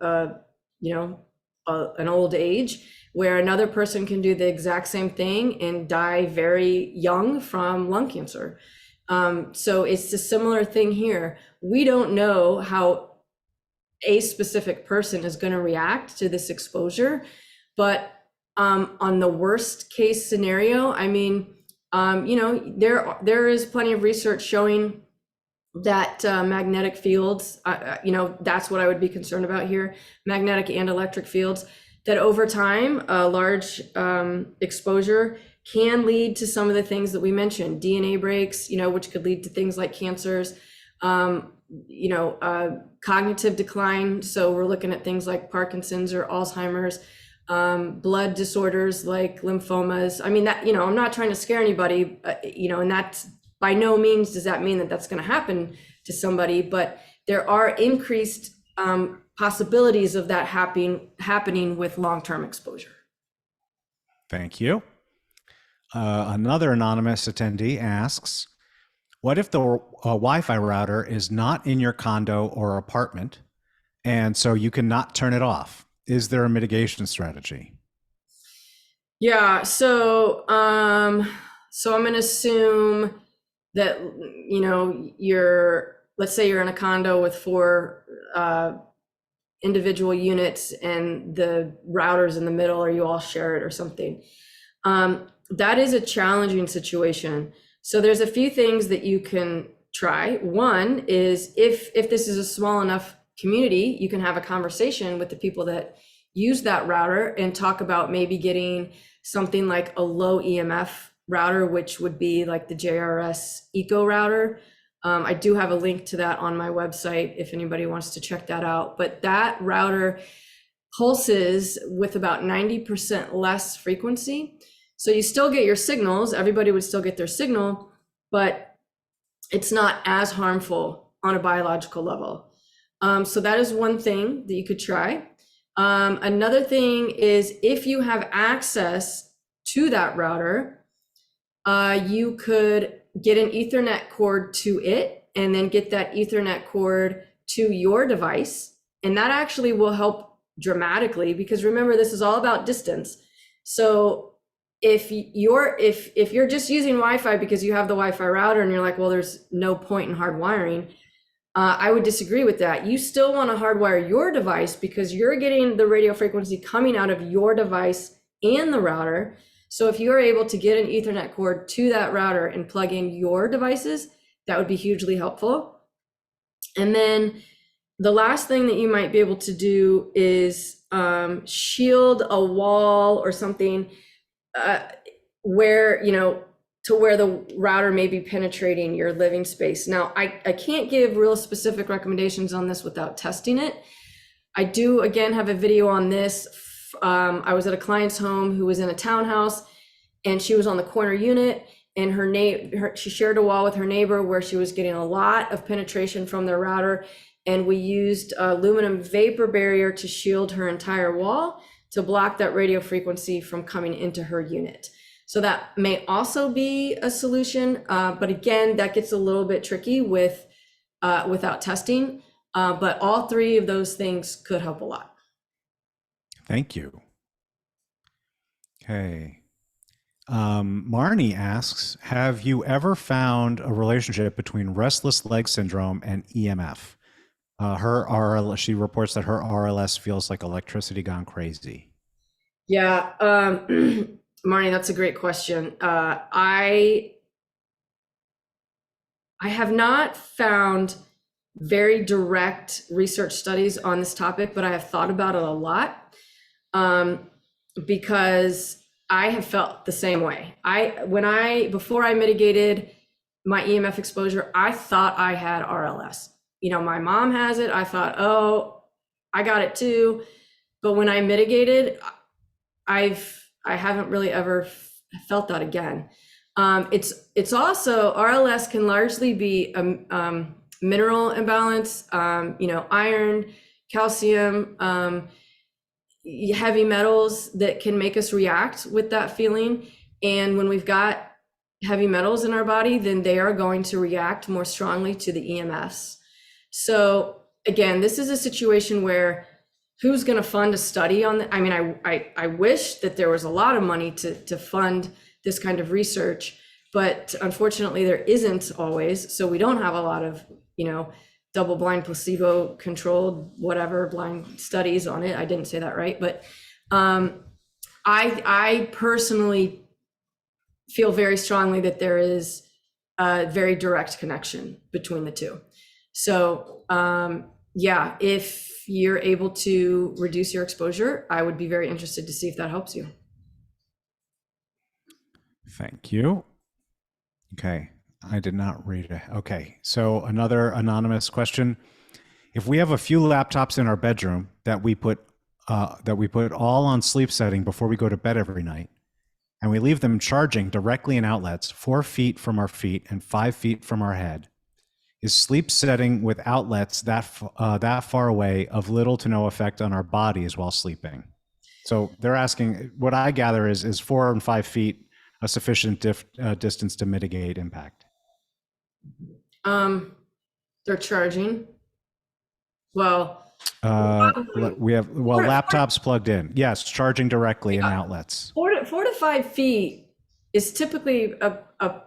S2: an old age, where another person can do the exact same thing and die very young from lung cancer. So it's a similar thing here. We don't know how a specific person is going to react to this exposure, but on the worst case scenario, there is plenty of research showing that magnetic fields, that's what I would be concerned about here, magnetic and electric fields, that over time, a large exposure can lead to some of the things that we mentioned, DNA breaks, which could lead to things like cancers, cognitive decline. So we're looking at things like Parkinson's or Alzheimer's, blood disorders like lymphomas. I'm not trying to scare anybody, and that's by no means does that mean that that's going to happen to somebody, but there are increased possibilities of that happening with long-term exposure.
S1: Thank you. Another anonymous attendee asks, what if the Wi-Fi router is not in your condo or apartment, and so you cannot turn it off? Is there a mitigation strategy?
S2: Yeah, so I'm gonna assume that, let's say you're in a condo with four individual units and the router's in the middle, or you all share it or something. That is a challenging situation. So there's a few things that you can try. One is, if this is a small enough community, you can have a conversation with the people that use that router and talk about maybe getting something like a low EMF router, which would be like the JRS Eco router. I do have a link to that on my website if anybody wants to check that out. But that router pulses with about 90% less frequency. So you still get your signals, everybody would still get their signal, but it's not as harmful on a biological level. So that is one thing that you could try. Another thing is, if you have access to that router, you could get an Ethernet cord to it and then get that Ethernet cord to your device. And that actually will help dramatically, because remember, this is all about distance. So if you're just using Wi-Fi because you have the Wi-Fi router and you're like, well, there's no point in hard wiring, I would disagree with that. You still want to hardwire your device because you're getting the radio frequency coming out of your device and the router. So if you're able to get an Ethernet cord to that router and plug in your devices, that would be hugely helpful. And then the last thing that you might be able to do is shield a wall or something where, to where the router may be penetrating your living space. Now, I can't give real specific recommendations on this without testing it. I do, again, have a video on this. I was at a client's home who was in a townhouse, and she was on the corner unit, and she shared a wall with her neighbor where she was getting a lot of penetration from their router, and we used aluminum vapor barrier to shield her entire wall to block that radio frequency from coming into her unit. So that may also be a solution, but again, that gets a little bit tricky without testing. But all three of those things could help a lot.
S1: Thank you. Okay. Marnie asks, have you ever found a relationship between restless leg syndrome and EMF? She reports that her RLS feels like electricity gone crazy.
S2: Yeah, Marnie, that's a great question. I have not found very direct research studies on this topic, but I have thought about it a lot, because I have felt the same way. Before I mitigated my EMF exposure, I thought I had RLS. My mom has it. I thought, oh, I got it too. But when I mitigated, I haven't really ever felt that again. It's also, RLS can largely be a mineral imbalance, iron, calcium, heavy metals that can make us react with that feeling. And when we've got heavy metals in our body, then they are going to react more strongly to the EMFs. So again, this is a situation where who's going to fund a study on that? I mean, I wish that there was a lot of money to fund this kind of research, but unfortunately there isn't always. So we don't have a lot of, double-blind, placebo-controlled, whatever, blind studies on it. I didn't say that right, but I personally feel very strongly that there is a very direct connection between the two. So yeah, if you're able to reduce your exposure, I would be very interested to see if that helps you.
S1: Thank you. Okay, I did not read it. Okay, so another anonymous question. If we have a few laptops in our bedroom that we put all on sleep setting before we go to bed every night, and we leave them charging directly in outlets 4 feet from our feet and 5 feet from our head, is sleep setting with outlets that far away of little to no effect on our bodies while sleeping? So they're asking, what I gather is 4 and 5 feet a sufficient distance to mitigate impact?
S2: They're charging. Well,
S1: We have, well, laptops plugged in. Yes, charging directly in outlets.
S2: 4 to 5 feet is typically a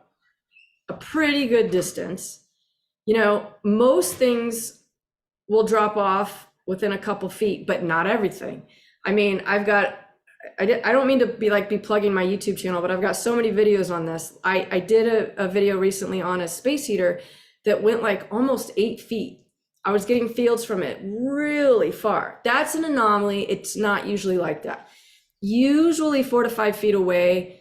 S2: pretty good distance. You know, most things will drop off within a couple feet, but not everything. I mean, I don't mean to be plugging my YouTube channel, but I've got so many videos on this. I did a video recently on a space heater that went like almost 8 feet. I was getting fields from it really far. That's an anomaly. It's not usually like that. Usually 4 to 5 feet away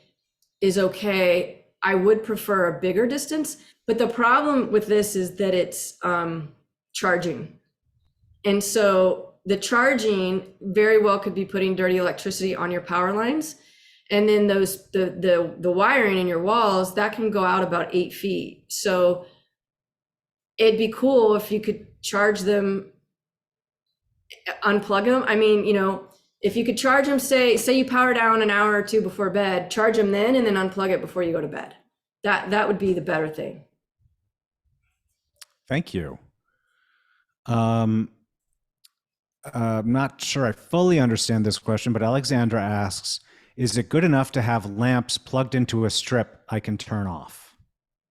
S2: is okay. I would prefer a bigger distance, but the problem with this is that it's charging. And so the charging very well could be putting dirty electricity on your power lines. And then the wiring in your walls, that can go out about 8 feet. So it'd be cool if you could charge them, unplug them. I mean, you know, if you could charge them, say you power down an hour or two before bed, charge them then and then unplug it before you go to bed. That would be the better thing.
S1: Thank you. I'm not sure I fully understand this question, but Alexandra asks, is it good enough to have lamps plugged into a strip I can turn off?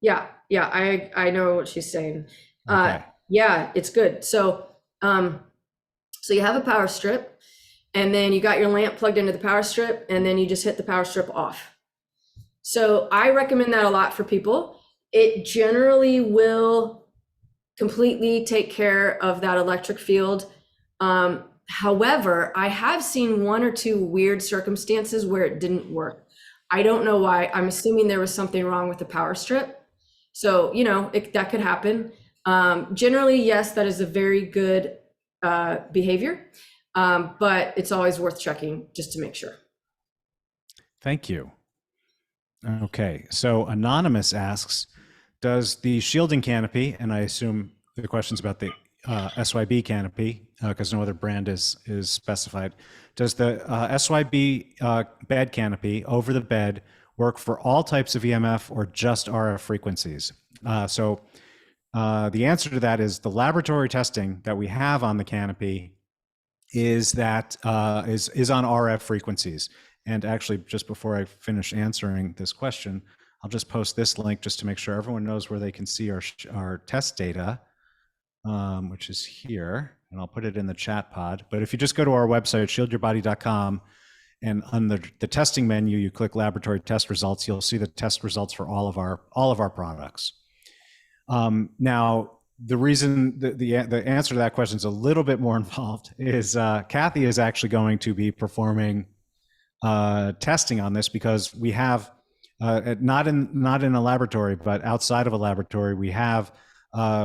S2: Yeah, I know what she's saying.
S1: Okay.
S2: Yeah, it's good. So you have a power strip, and then you got your lamp plugged into the power strip, and then you just hit the power strip off. So I recommend that a lot for people. It generally will completely take care of that electric field. However, I have seen 1 or 2 weird circumstances where it didn't work. I don't know why. I'm assuming there was something wrong with the power strip. So, you know, that could happen. Generally, yes, that is a very good behavior, but it's always worth checking just to make sure.
S1: Thank you. Okay, so Anonymous asks, does the shielding canopy, and I assume the question's about the SYB canopy, because no other brand is specified, does the SYB bed canopy over the bed work for all types of EMF or just RF frequencies? So the answer to that is the laboratory testing that we have on the canopy is that is on RF frequencies. And actually, just before I finish answering this question, I'll just post this link just to make sure everyone knows where they can see our test data, which is here, and I'll put it in the chat pod. But if you just go to our website, shieldyourbody.com, and on the testing menu, you click laboratory test results, you'll see the test results for all of our products. Now, the reason the answer to that question is a little bit more involved is Cathy is actually going to be performing testing on this, because we have not in a laboratory, but outside of a laboratory, we have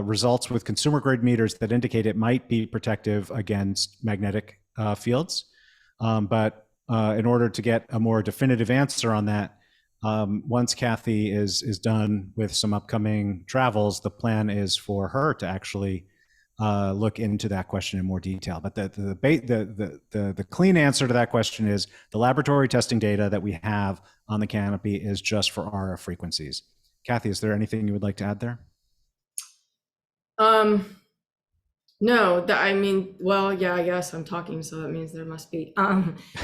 S1: results with consumer grade meters that indicate it might be protective against magnetic fields. But in order to get a more definitive answer on that, once Cathy is done with some upcoming travels, the plan is for her to actually look into that question in more detail. But the clean answer to that question is the laboratory testing data that we have on the canopy is just for RF frequencies. Cathy, is there anything you would like to add there?
S2: No, I mean, well, yeah, I guess I'm talking, so that means there must be.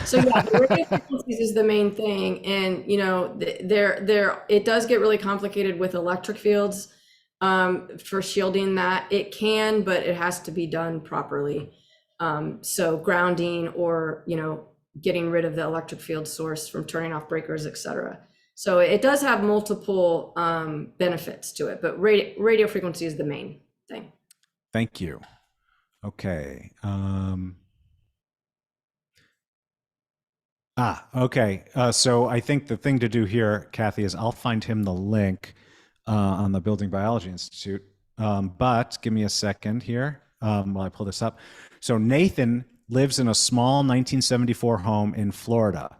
S2: So yeah, the radio frequencies is the main thing, and you know, it does get really complicated with electric fields for shielding that. It can, but it has to be done properly. So grounding, or you know, getting rid of the electric field source from turning off breakers, etc. So it does have multiple benefits to it, but radio frequency is the main thing.
S1: Thank you. Okay. Okay. So I think the thing to do here, Cathy, is I'll find him the link on the Building Biology Institute. But give me a second here while I pull this up. So Nathan lives in a small 1974 home in Florida.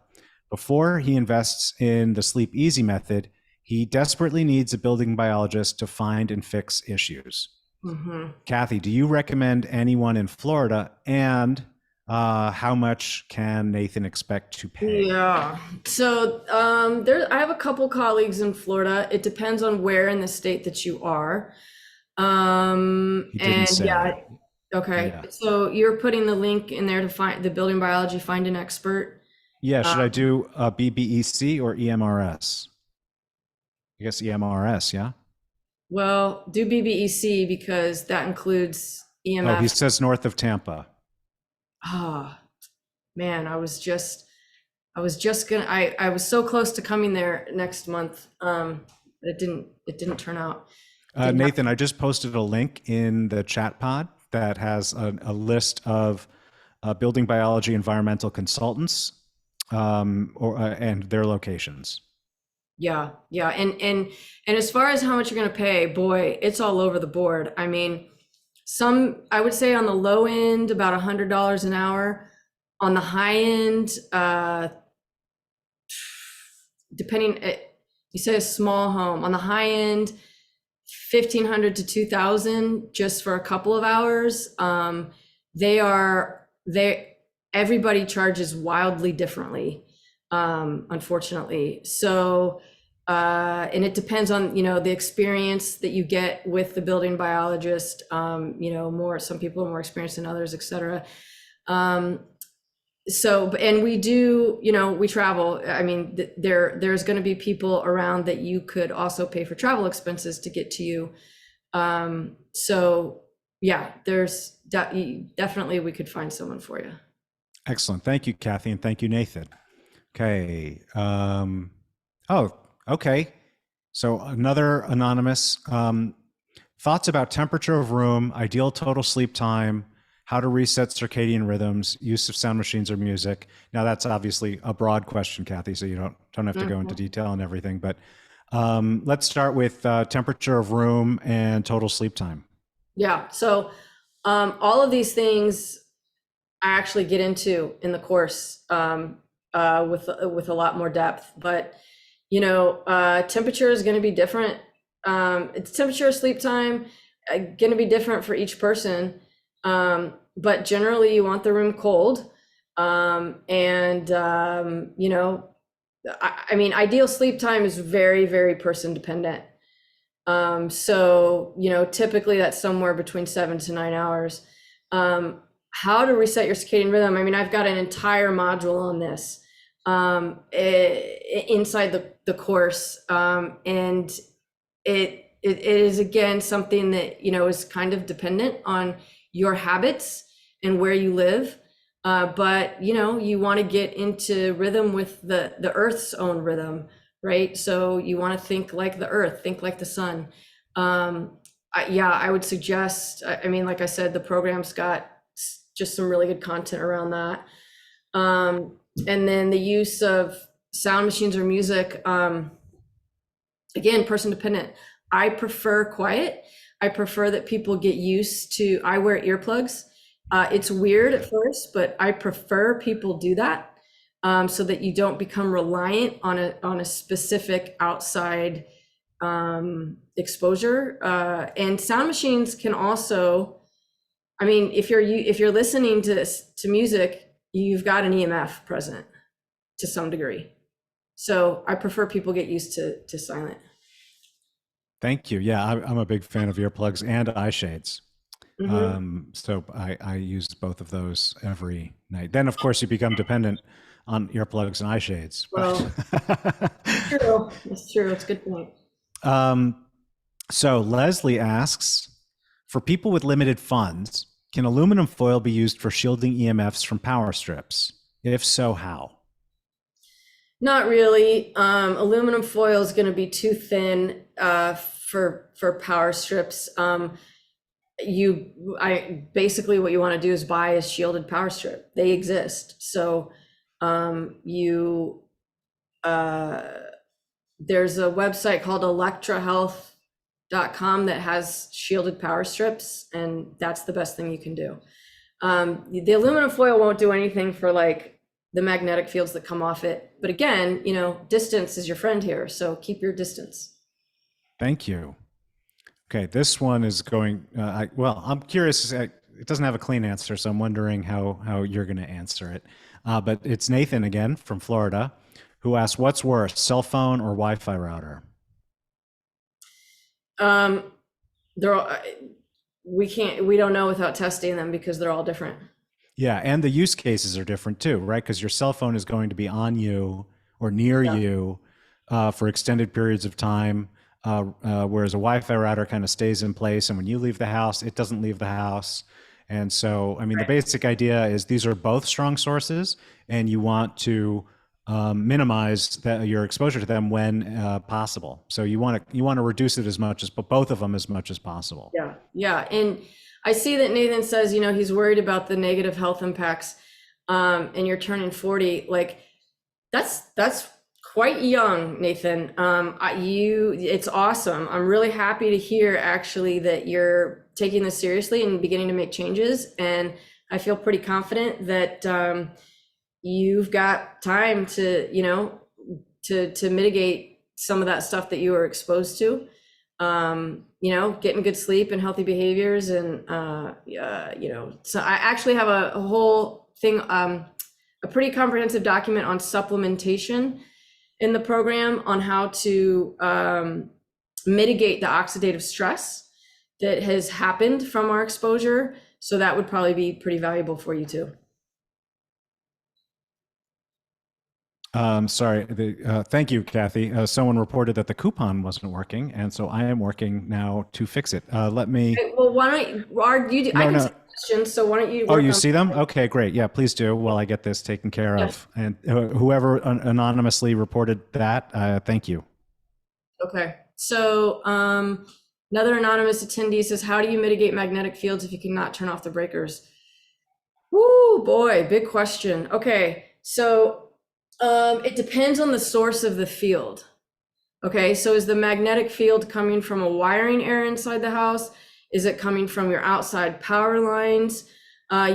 S1: Before he invests in the Sleep Easy method, he desperately needs a building biologist to find and fix issues. Mm-hmm. Cathy, do you recommend anyone in Florida? And How much can Nathan expect to pay?
S2: Yeah. So I have a couple colleagues in Florida. It depends on where in the state that you are.
S1: He didn't
S2: And yeah,
S1: say.
S2: okay.
S1: Yeah.
S2: So you're putting the link in there to find the building biology, find an expert.
S1: Yeah.
S2: Uh,
S1: Should I do BBEC or EMRS? I guess EMRS. Yeah.
S2: well, do BBEC because that includes
S1: Oh, he
S2: EMF.
S1: says north of Tampa.
S2: Ah, man, I was just gonna I was so close to coming there next month. But it didn't turn out. Didn't happen.
S1: Nathan, I just posted a link in the chat pod that has a list of building biology environmental consultants and their locations.
S2: Yeah, yeah. And as far as how much you're gonna pay, boy, it's all over the board. I mean, I would say on the low end, about $100 an hour. On the high end, depending, you say a small home. On the high end, 1,500 to 2,000 just for a couple of hours. They everybody charges wildly differently, unfortunately. So, and it depends on, the experience that you get with the building biologist. Some people are more experienced than others, et cetera. And we do, we travel. I mean, there's going to be people around that you could also pay for travel expenses to get to you. So yeah, there's definitely we could find someone for you.
S1: Excellent. Thank you, Cathy, and thank you, Nathan. Okay. Oh, okay. So another anonymous thoughts about temperature of room, ideal total sleep time, how to reset circadian rhythms, use of sound machines or music. Now that's obviously a broad question, Cathy, so you don't have to go into detail on everything. But let's start with temperature of room and total sleep time.
S2: Yeah. So all of these things I actually get into in the course with a lot more depth. But temperature is going to be different. It's temperature, sleep time, going to be different for each person. But generally, you want the room cold. I mean, ideal sleep time is very, very person dependent. Typically that's somewhere between 7 to 9 hours. How to reset your circadian rhythm. I mean, I've got an entire module on this inside the course. And it is, again, something that, is kind of dependent on your habits and where you live. But, you want to get into rhythm with the Earth's own rhythm, right? So you want to think like the Earth, think like the sun. I would suggest, I mean, like I said, the program's got just some really good content around that. And then the use of sound machines or music, again, person dependent. I prefer quiet. I prefer that people get used to, I wear earplugs. It's weird at first, but I prefer people do that so that you don't become reliant on a specific outside exposure. And sound machines can also, I mean, if you're listening to music, you've got an EMF present to some degree. So I prefer people get used to silent.
S1: Thank you. Yeah, I'm a big fan of earplugs and eye shades. So I use both of those every night. Then, of course, you become dependent on earplugs and eye shades.
S2: Well, true. It's true. It's a good point.
S1: So Leslie asks, for people with limited funds, can aluminum foil be used for shielding EMFs from power strips? If so, how?
S2: Not really. Aluminum foil is going to be too thin for power strips. Basically what you want to do is buy a shielded power strip. They exist. So there's a website called electrahealth.com that has shielded power strips, and that's the best thing you can do. The aluminum foil won't do anything for like the magnetic fields that come off it. But again, distance is your friend here. So keep your distance.
S1: Thank you. Okay, this one is going, I'm curious it doesn't have a clean answer, so I'm wondering how you're going to answer it. But it's Nathan again from Florida, who asked, "What's worse, cell phone or Wi-Fi router?"
S2: They're all, we don't know without testing them because they're all different.
S1: Yeah, and the use cases are different too, right? Because your cell phone is going to be on you or near you for extended periods of time, whereas a Wi-Fi router kind of stays in place, and when you leave the house, it doesn't leave the house. And so, I mean, the basic idea is these are both strong sources, and you want to minimize your exposure to them when possible. So you want to reduce it as much as, but both of them as much as possible.
S2: Yeah, yeah, and I see that Nathan says, he's worried about the negative health impacts, and you're turning 40. Like, that's quite young, Nathan. It's awesome. I'm really happy to hear actually that you're taking this seriously and beginning to make changes. And I feel pretty confident that you've got time to, to mitigate some of that stuff that you were exposed to. Getting good sleep and healthy behaviors. And, so I actually have a whole thing, a pretty comprehensive document on supplementation in the program on how to mitigate the oxidative stress that has happened from our exposure. So that would probably be pretty valuable for you too.
S1: Sorry. Thank you, Cathy. Someone reported that the coupon wasn't working, and so I am working now to fix it. Let me.
S2: Okay, well, why don't you? I can see questions, so why don't you?
S1: Oh, you see them? Okay, great. Yeah, please do while I get this taken care of. And whoever anonymously reported that, thank you.
S2: Okay, so another anonymous attendee says, "How do you mitigate magnetic fields if you cannot turn off the breakers?" Woo, boy, big question. Okay, so it depends on the source of the field. Okay, so is the magnetic field coming from a wiring error inside the house? Is it coming from your outside power lines? How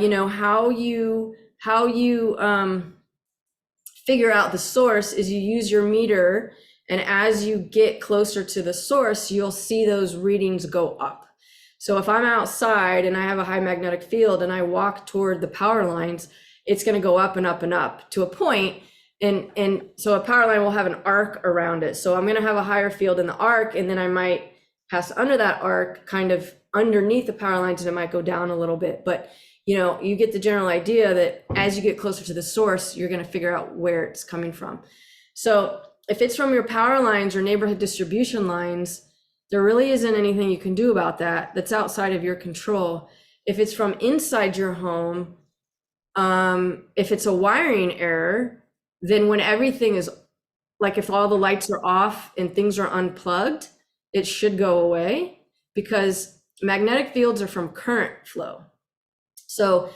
S2: you figure out the source is you use your meter, and as you get closer to the source, you'll see those readings go up. So if I'm outside and I have a high magnetic field and I walk toward the power lines, it's going to go up and up and up to a point. And so a power line will have an arc around it. So I'm going to have a higher field in the arc, and then I might pass under that arc kind of underneath the power lines, and it might go down a little bit. But, you get the general idea that as you get closer to the source, you're going to figure out where it's coming from. So if it's from your power lines or neighborhood distribution lines, there really isn't anything you can do about that. That's outside of your control. If it's from inside your home, if it's a wiring error, then when everything is, like if all the lights are off and things are unplugged, it should go away, because magnetic fields are from current flow. So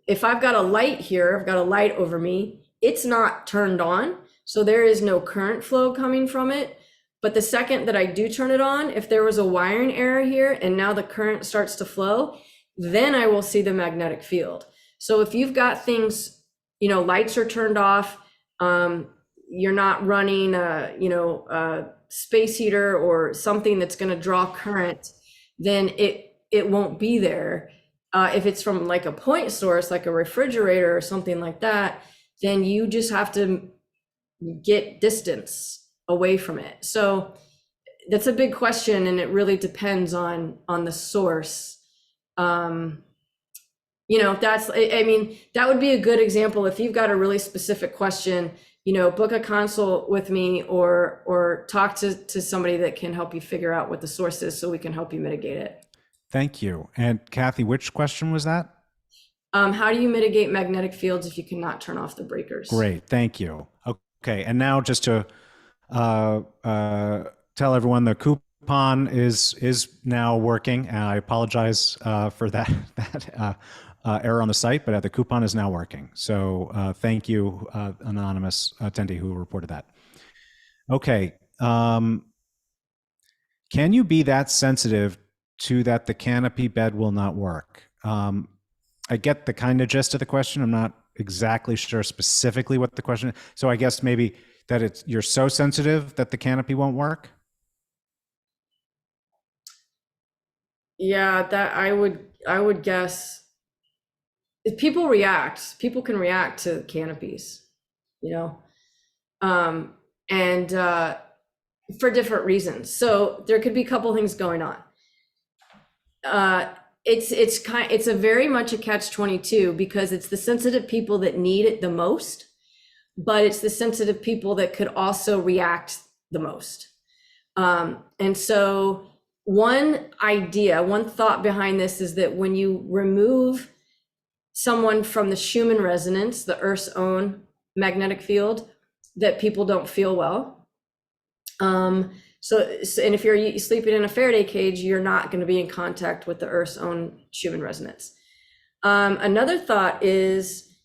S2: if I've got a light here, I've got a light over me, it's not turned on, so there is no current flow coming from it. But the second that I do turn it on, if there was a wiring error here and now the current starts to flow, then I will see the magnetic field. So if you've got things, lights are turned off, you're not running a space heater or something that's going to draw current, then it won't be there. If it's from like a point source, like a refrigerator or something like that, then you just have to get distance away from it. So that's a big question, and it really depends on the source. That would be a good example. If you've got a really specific question, book a consult with me or talk to somebody that can help you figure out what the source is so we can help you mitigate it.
S1: Thank you. And Cathy, which question was that?
S2: How do you mitigate magnetic fields if you cannot turn off the breakers?
S1: Great, thank you. Okay, and now just to tell everyone, the coupon is now working. I apologize for that error on the site, but the coupon is now working. So thank you, anonymous attendee who reported that. Okay, can you be that sensitive to that the canopy bed will not work? I get the kind of gist of the question. I'm not exactly sure specifically what the question is. So I guess maybe that you're so sensitive that the canopy won't work?
S2: Yeah, that I would guess people can react to canopies, you know, and for different reasons. So there could be a couple things going on. It's a very much a catch-22 because it's the sensitive people that need it the most, but it's the sensitive people that could also react the most. And so one thought behind this is that when you remove someone from the Schumann resonance, the Earth's own magnetic field, that people don't feel well. And if you're sleeping in a Faraday cage, you're not going to be in contact with the Earth's own Schumann resonance. Another thought is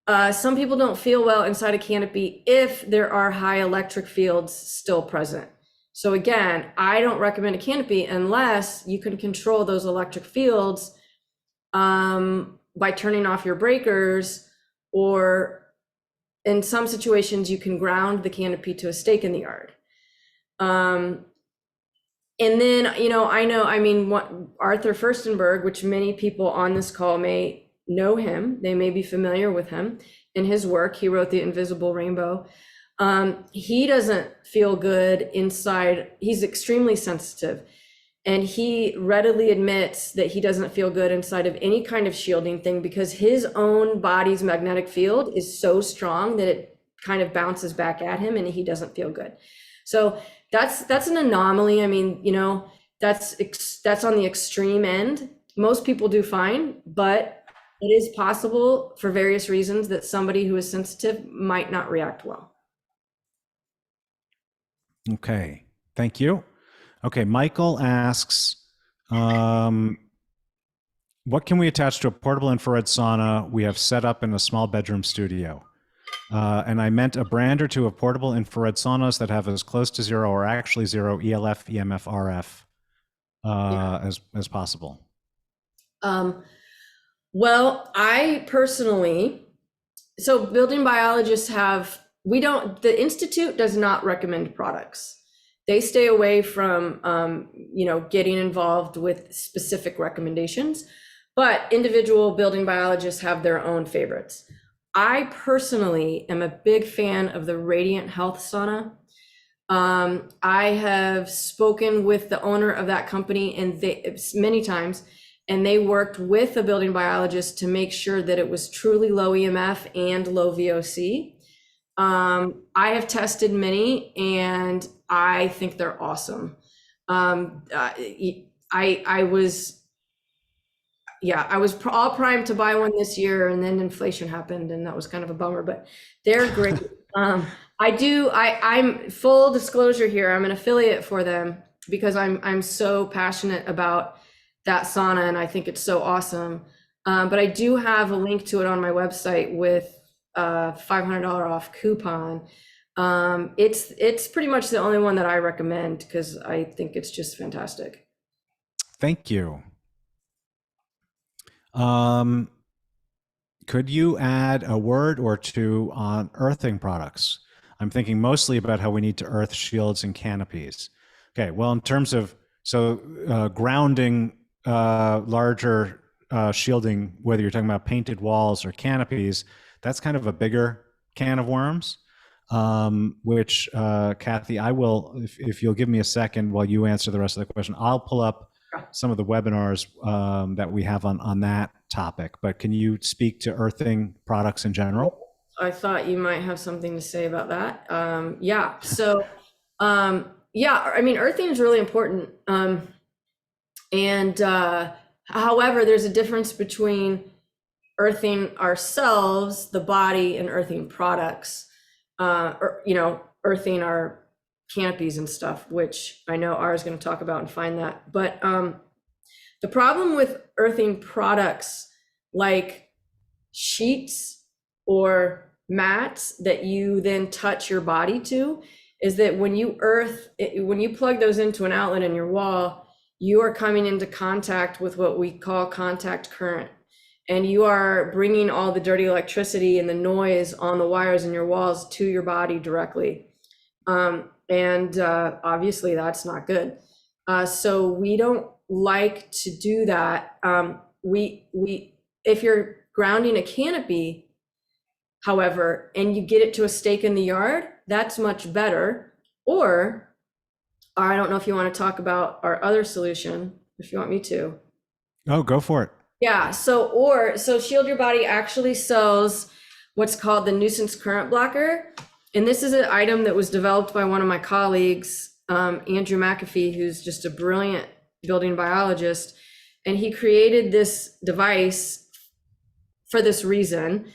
S2: some people don't feel well inside a canopy if there are high electric fields still present. So again, I don't recommend a canopy unless you can control those electric fields by turning off your breakers, or in some situations you can ground the canopy to a stake in the yard. And then, Arthur Furstenberg, which many people on this call may know him, they may be familiar with him in his work. He wrote The Invisible Rainbow. He doesn't feel good inside. He's extremely sensitive, and he readily admits that he doesn't feel good inside of any kind of shielding thing because his own body's magnetic field is so strong that it kind of bounces back at him and he doesn't feel good. So that's an anomaly. I mean, that's on the extreme end. Most people do fine, but it is possible for various reasons that somebody who is sensitive might not react well.
S1: Okay, thank you. Okay, Michael asks, what can we attach to a portable infrared sauna we have set up in a small bedroom studio? And I meant a brand or two of portable infrared saunas that have as close to zero or actually zero ELF, EMF, RF as possible.
S2: Well, I personally, so building biologists the Institute does not recommend products. They stay away from, getting involved with specific recommendations, but individual building biologists have their own favorites. I personally am a big fan of the Radiant Health sauna. I have spoken with the owner of that company many times, and they worked with a building biologist to make sure that it was truly low EMF and low VOC. I have tested many and I think they're awesome. I was all primed to buy one this year, and then inflation happened and that was kind of a bummer, but they're great. I'm full disclosure here, I'm an affiliate for them because I'm so passionate about that sauna and I think it's so awesome. But I do have a link to it on my website with $500 off coupon. It's pretty much the only one that I recommend because I think it's just fantastic.
S1: Thank you. Could you add a word or two on earthing products? I'm thinking mostly about how we need to earth shields and canopies. Okay, well, in terms of, grounding larger shielding, whether you're talking about painted walls or canopies, that's kind of a bigger can of worms, which, Cathy, I will, if you'll give me a second while you answer the rest of the question, I'll pull up some of the webinars that we have on that topic. But can you speak to earthing products in general?
S2: I thought you might have something to say about that. Yeah. So, earthing is really important. However, there's a difference between earthing ourselves, the body, and earthing products, earthing our canopies and stuff, which I know Ara is going to talk about and find that. But the problem with earthing products like sheets or mats that you then touch your body to is that when you plug those into an outlet in your wall, you are coming into contact with what we call contact current. And you are bringing all the dirty electricity and the noise on the wires in your walls to your body directly. Obviously that's not good. So we don't like to do that. if you're grounding a canopy, however, and you get it to a stake in the yard, that's much better. Or I don't know if you want to talk about our other solution, if you want me to.
S1: Oh, go for it.
S2: Yeah, so Shield Your Body actually sells what's called the nuisance current blocker. And this is an item that was developed by one of my colleagues, Andrew McAfee, who's just a brilliant building biologist. And he created this device for this reason.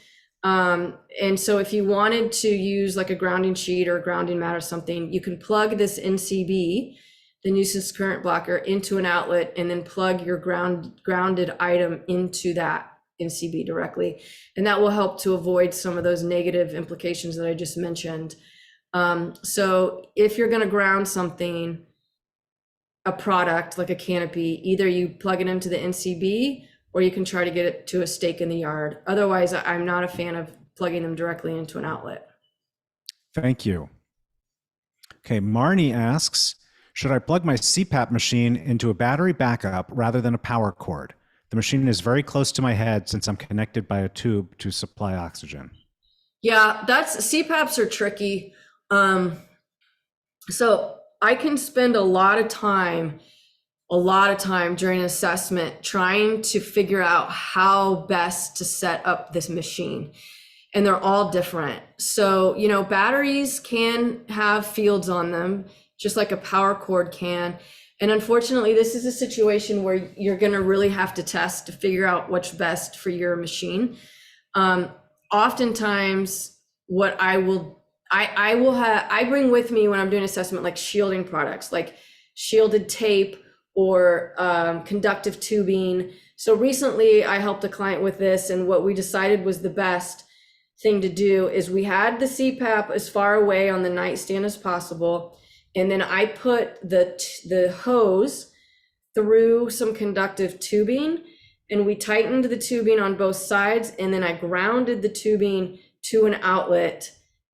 S2: And so if you wanted to use like a grounding sheet or a grounding mat or something, you can plug this NCB, the nuisance current blocker, into an outlet and then plug your grounded item into that NCB directly. And that will help to avoid some of those negative implications that I just mentioned. So if you're going to ground something, a product like a canopy, either you plug it into the NCB or you can try to get it to a stake in the yard. Otherwise, I'm not a fan of plugging them directly into an outlet.
S1: Thank you. Okay, Marnie asks, should I plug my CPAP machine into a battery backup rather than a power cord? The machine is very close to my head since I'm connected by a tube to supply oxygen.
S2: Yeah, CPAPs are tricky. So I can spend a lot of time during assessment trying to figure out how best to set up this machine. And they're all different. So, batteries can have fields on them, just like a power cord can. And unfortunately, this is a situation where you're going to really have to test to figure out what's best for your machine. Oftentimes, what I bring with me when I'm doing assessment, like shielding products, like shielded tape or conductive tubing. So recently, I helped a client with this, and what we decided was the best thing to do is we had the CPAP as far away on the nightstand as possible. And then I put the hose through some conductive tubing, and we tightened the tubing on both sides. And then I grounded the tubing to an outlet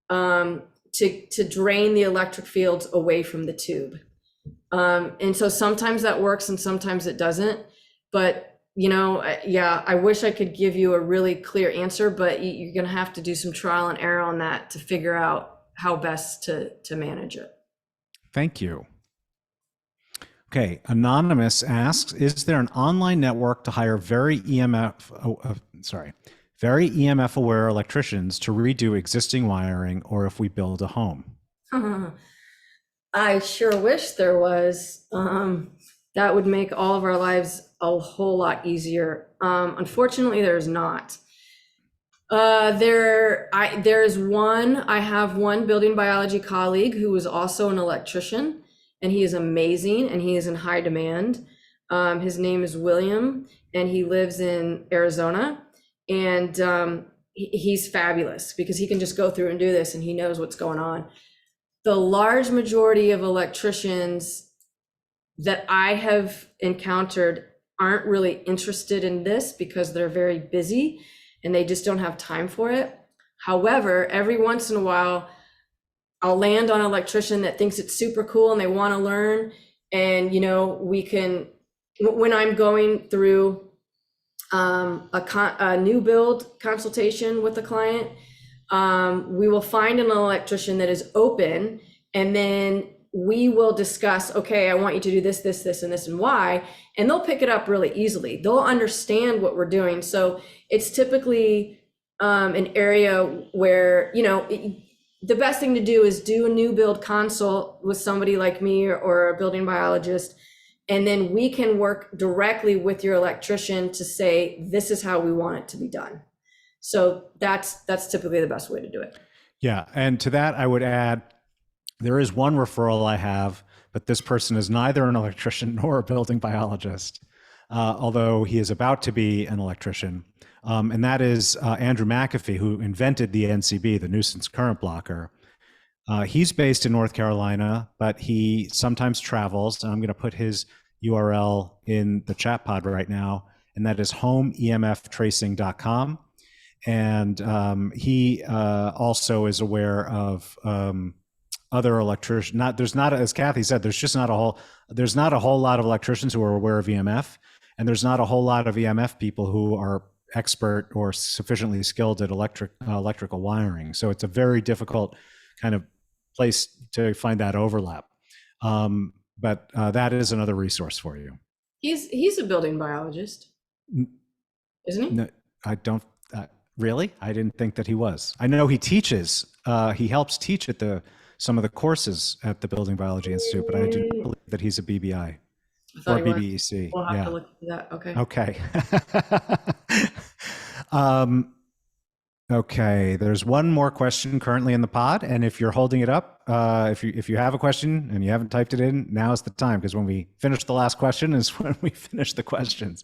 S2: to drain the electric fields away from the tube. And so sometimes that works and sometimes it doesn't. But, I wish I could give you a really clear answer, but you're going to have to do some trial and error on that to figure out how best to manage it.
S1: Thank you. Okay, Anonymous asks, is there an online network to hire very EMF aware electricians to redo existing wiring, or if we build a home?
S2: I sure wish there was. That would make all of our lives a whole lot easier. Unfortunately, there's not. I have one building biology colleague who is also an electrician, and he is amazing and he is in high demand. His name is William, and he lives in Arizona, and he's fabulous because he can just go through and do this and he knows what's going on. The large majority of electricians that I have encountered aren't really interested in this because they're very busy and they just don't have time for it. However, every once in a while, I'll land on an electrician that thinks it's super cool and they want to learn. And, we can, when I'm going through a new build consultation with a client, we will find an electrician that is open, and then we will discuss, okay, I want you to do this, this, this, and this, and why, and they'll pick it up really easily. They'll understand what we're doing. So it's typically an area where, the best thing to do is do a new build consult with somebody like me or a building biologist, and then we can work directly with your electrician to say, this is how we want it to be done. So that's typically the best way to do it.
S1: Yeah, and to that, I would add, there is one referral I have, but this person is neither an electrician nor a building biologist, although he is about to be an electrician. And that is Andrew McAfee, who invented the NCB, the nuisance current blocker. He's based in North Carolina, but he sometimes travels, and I'm going to put his URL in the chat pod right now, and that is homeemftracing.com. And he also is aware of other electricians. There's not, as Cathy said, there's not a whole lot of electricians who are aware of EMF, and there's not a whole lot of EMF people who are expert or sufficiently skilled at electrical wiring. So it's a very difficult kind of place to find that overlap. But that is another resource for you.
S2: He's a building biologist, isn't he?
S1: No, I don't really. I didn't think that he was. I know he teaches. He helps teach at some of the courses at the Building Biology Institute, but I do not believe that he's a BBI or BBEC.
S2: We'll have to look into that. Okay.
S1: Okay. Okay, there's one more question currently in the pod, and if you're holding it up, if you have a question and you haven't typed it in, now is the time, because when we finish the last question is when we finish the questions.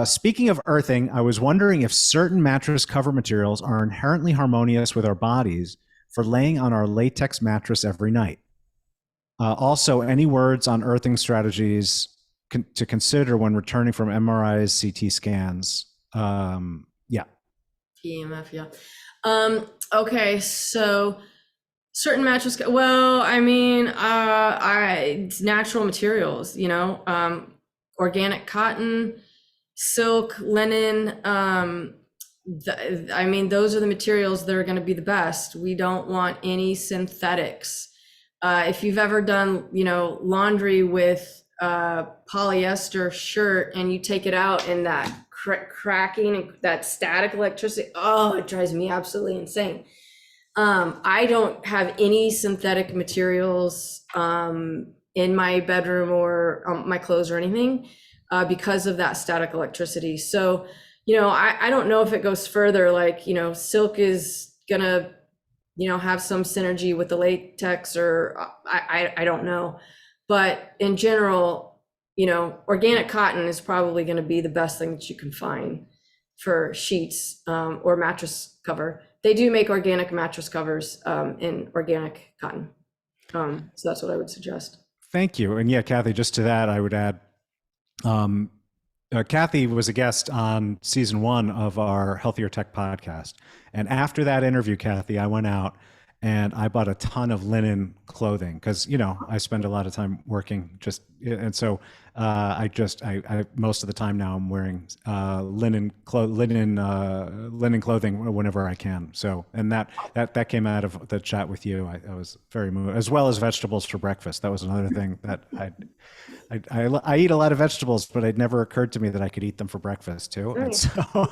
S1: Speaking of earthing, I was wondering if certain mattress cover materials are inherently harmonious with our bodies for laying on our latex mattress every night. Also, any words on earthing strategies to consider when returning from MRIs, CT scans? Yeah.
S2: EMF, yeah. Okay, so certain mattress, well, I mean, it's natural materials, organic cotton, silk, linen. I mean, those are the materials that are going to be the best. We don't want any synthetics. If you've ever done, laundry with polyester shirt and you take it out and that cracking and that static electricity, oh, it drives me absolutely insane. I don't have any synthetic materials in my bedroom or my clothes or anything because of that static electricity. So, I don't know if it goes further, like, silk is gonna, have some synergy with the latex, or I don't know. But in general, organic cotton is probably going to be the best thing that you can find for sheets or mattress cover. They do make organic mattress covers in organic cotton. So that's what I would suggest.
S1: Thank you. And yeah, Cathy, just to that, I would add, Cathy was a guest on season 1 of our Healthier Tech podcast. And after that interview, Cathy, I went out and I bought a ton of linen clothing because, I spend a lot of time working and so I most of the time now I'm wearing linen clothing whenever I can. So, and that came out of the chat with you. I was very moved, as well as vegetables for breakfast. That was another thing that I eat a lot of vegetables, but it never occurred to me that I could eat them for breakfast too. And so,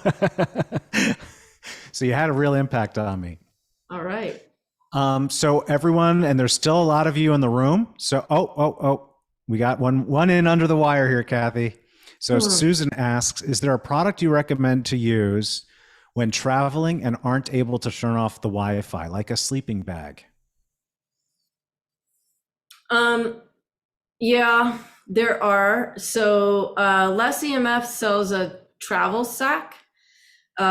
S1: so you had a real impact on me.
S2: All right.
S1: So everyone, and there's still a lot of you in the room. So, we got one in under the wire here, Cathy. So Susan asks, is there a product you recommend to use when traveling and aren't able to turn off the Wi-Fi, like a sleeping bag?
S2: Yeah, there are. So Less EMF sells a travel sack,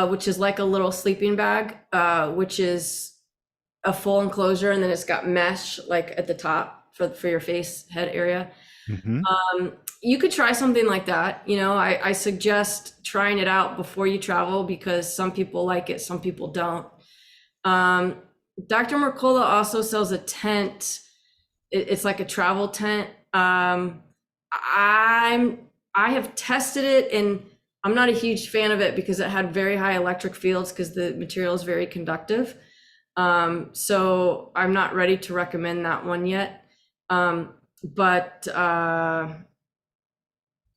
S2: which is like a little sleeping bag, which is a full enclosure, and then it's got mesh like at the top for your face head area.
S1: Mm-hmm.
S2: You could try something like that. I suggest trying it out before you travel because some people like it, some people don't. Dr. Mercola also sells a tent. It's like a travel tent. I have tested it and I'm not a huge fan of it because it had very high electric fields because the material is very conductive. So I'm not ready to recommend that one yet. But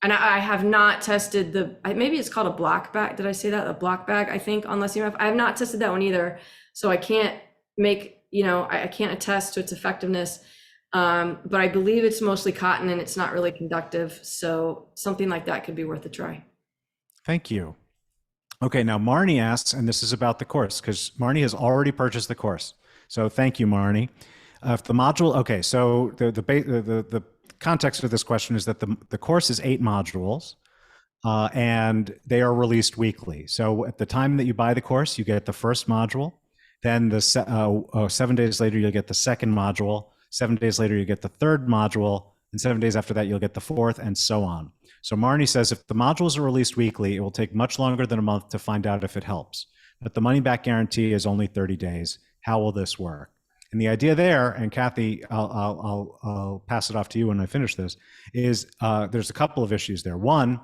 S2: and I have not tested maybe it's called a black bag. Did I say that? A black bag, I think, on Less EMF. I have not tested that one either. So I can't I can't attest to its effectiveness. But I believe it's mostly cotton and it's not really conductive. So something like that could be worth a try. Thank you.
S1: Okay, now Marnie asks, and this is about the course because Marnie has already purchased the course. So thank you, Marnie. If the module, okay, so the context of this question is that the course is 8 modules, and they are released weekly. So at the time that you buy the course, you get the first module. Then 7 days later, you'll get the second module. 7 days later, you get the third module. And 7 days after that, you'll get the fourth, and so on. So Marnie says, if the modules are released weekly, it will take much longer than a month to find out if it helps. But the money-back guarantee is only 30 days. How will this work? And the idea there, and Cathy, I'll pass it off to you when I finish this, is there's a couple of issues there. One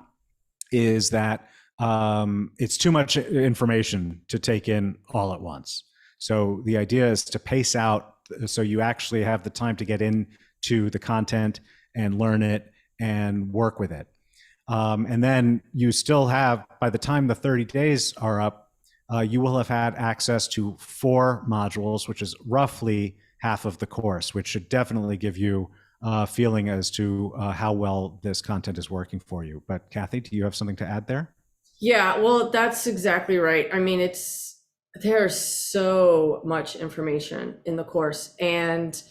S1: is that it's too much information to take in all at once. So the idea is to pace out so you actually have the time to get into the content and learn it and work with it. And then you still have, by the time the 30 days are up, you will have had access to 4 modules, which is roughly half of the course, which should definitely give you a feeling as to how well this content is working for you. But Cathy, do you have something to add there?
S2: Yeah, well, that's exactly right. I mean, there's so much information in the course, and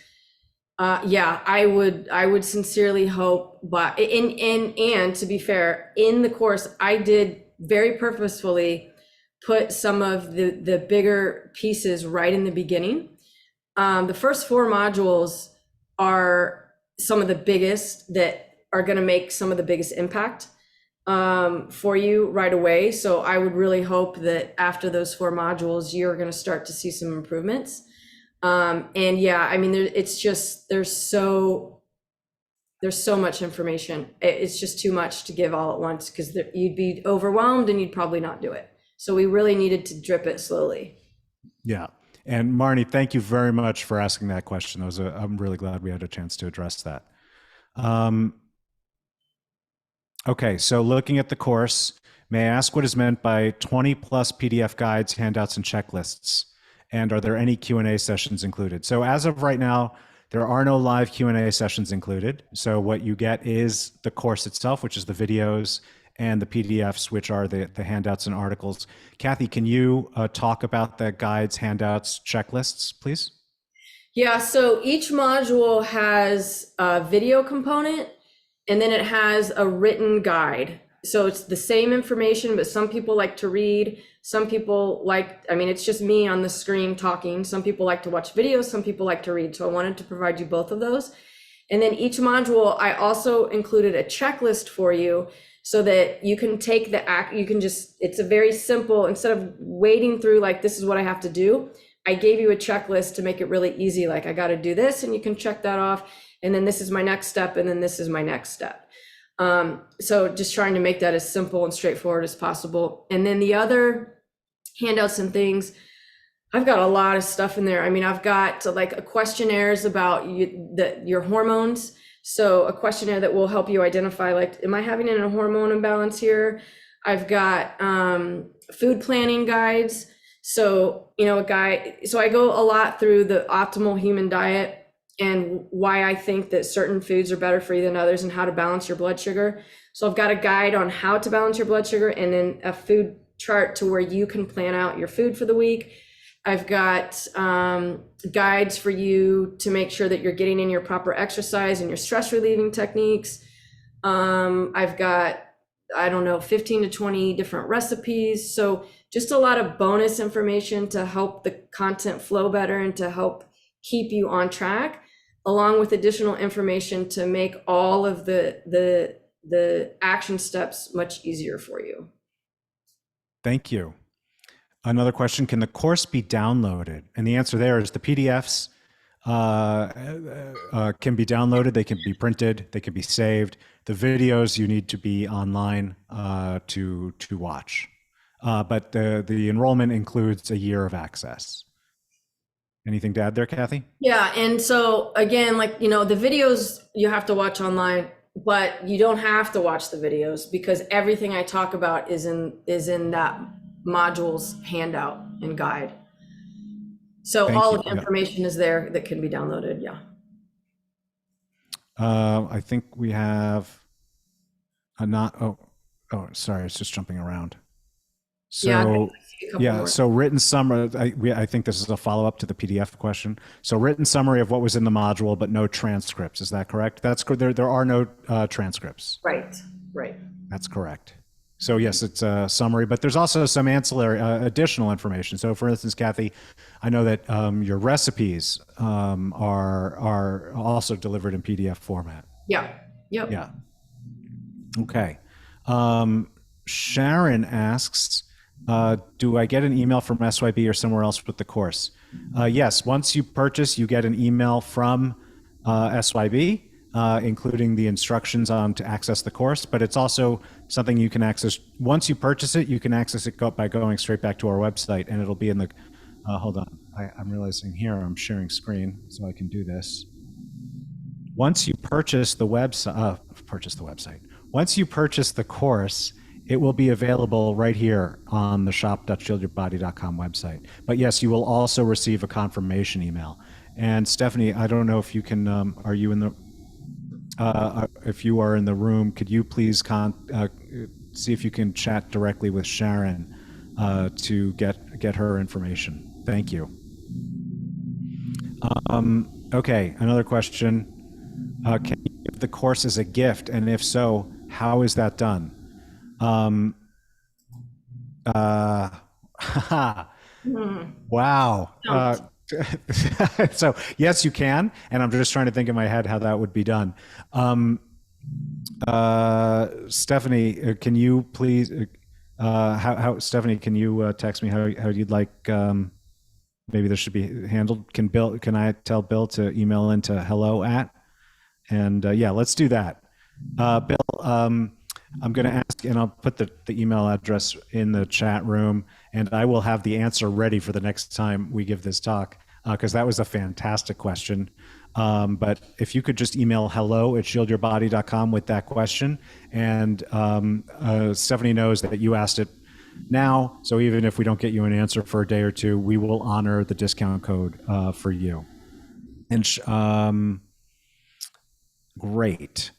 S2: yeah, I would sincerely hope, but and to be fair, in the course, I did very purposefully put some of the bigger pieces right in the beginning. The first 4 modules are some of the biggest that are going to make some of the biggest impact for you right away. So I would really hope that after those 4 modules, you're going to start to see some improvements. And yeah, I mean, it's just, there's so much information. It's just too much to give all at once, because you'd be overwhelmed and you'd probably not do it. So we really needed to drip it slowly.
S1: Yeah. And Marnie, thank you very much for asking that question. I'm really glad we had a chance to address that. Okay, so looking at the course, may I ask what is meant by 20 plus PDF guides, handouts, and checklists? And are there any Q&A sessions included? So as of right now, there are no live Q&A sessions included. So what you get is the course itself, which is the videos, and the PDFs, which are the handouts and articles. Cathy, can you talk about the guides, handouts, checklists, please?
S2: Yeah, so each module has a video component, and then it has a written guide. So it's the same information, but some people like to read. Some people I mean, it's just me on the screen talking. Some people like to watch videos. Some people like to read. So I wanted to provide you both of those. And then each module, I also included a checklist for you so that you can take it's a very simple, instead of wading through like, this is what I have to do, I gave you a checklist to make it really easy. Like, I got to do this, and you can check that off. And then this is my next step. And then this is my next step. So just trying to make that as simple and straightforward as possible. And then the other handouts and things, I've got a lot of stuff in there. I mean, I've got like questionnaires about your hormones. So a questionnaire that will help you identify, like, am I having a hormone imbalance here? I've got food planning guides. So, so I go a lot through the optimal human diet and why I think that certain foods are better for you than others, and how to balance your blood sugar. So I've got a guide on how to balance your blood sugar, and then a food chart to where you can plan out your food for the week. I've got guides for you to make sure that you're getting in your proper exercise and your stress relieving techniques. I've got, 15 to 20 different recipes. So just a lot of bonus information to help the content flow better and to help keep you on track, along with additional information to make all of the action steps much easier for you.
S1: Thank you. Another question, can the course be downloaded? And the answer there is the PDFs can be downloaded, they can be printed, they can be saved. The videos you need to be online to watch. But the enrollment includes a year of access. Anything to add there, Cathy? Yeah,
S2: and so again, like, the videos you have to watch online, but you don't have to watch the videos, because everything I talk about is in that module's handout and guide. So all of the information is there that can be downloaded. Yeah.
S1: I think we have sorry, it's just jumping around. So so written summary, I think this is a follow-up to the PDF question. So written summary of what was in the module, but no transcripts. Is that correct? That's good. There are no transcripts.
S2: Right.
S1: That's correct. So yes, it's a summary, but there's also some ancillary additional information. So for instance, Cathy, I know that your recipes are also delivered in PDF format.
S2: Yeah. Yep.
S1: Yeah. Okay. Sharon asks, do I get an email from SYB or somewhere else with the course? Yes, once you purchase, you get an email from SYB. including the instructions on to access the course, but it's also something you can access. Once you purchase it, you can access it by going straight back to our website, and it'll be in the, hold on, I'm realizing here I'm sharing screen, so I can do this. Once you purchase the website, once you purchase the course, it will be available right here on the shop.shieldyourbody.com website. But yes, you will also receive a confirmation email. And Stephanie, I don't know if you can, are you in the, if you are in the room, could you please see if you can chat directly with Sharon to get her information? Thank you. Okay, another question. Can you give the course as a gift? And if so, how is that done? Wow. So yes, you can. And I'm just trying to think in my head how that would be done. Stephanie, can you please, Stephanie, can you text me how you'd like, maybe this should be handled? Can I tell Bill to email into hello at? And yeah, let's do that. Bill, I'm going to ask, and I'll put the email address in the chat room, and I will have the answer ready for the next time we give this talk, because that was a fantastic question. But if you could just email hello@shieldyourbody.com with that question, and Stephanie knows that you asked it now, so even if we don't get you an answer for a day or two, we will honor the discount code for you. And great.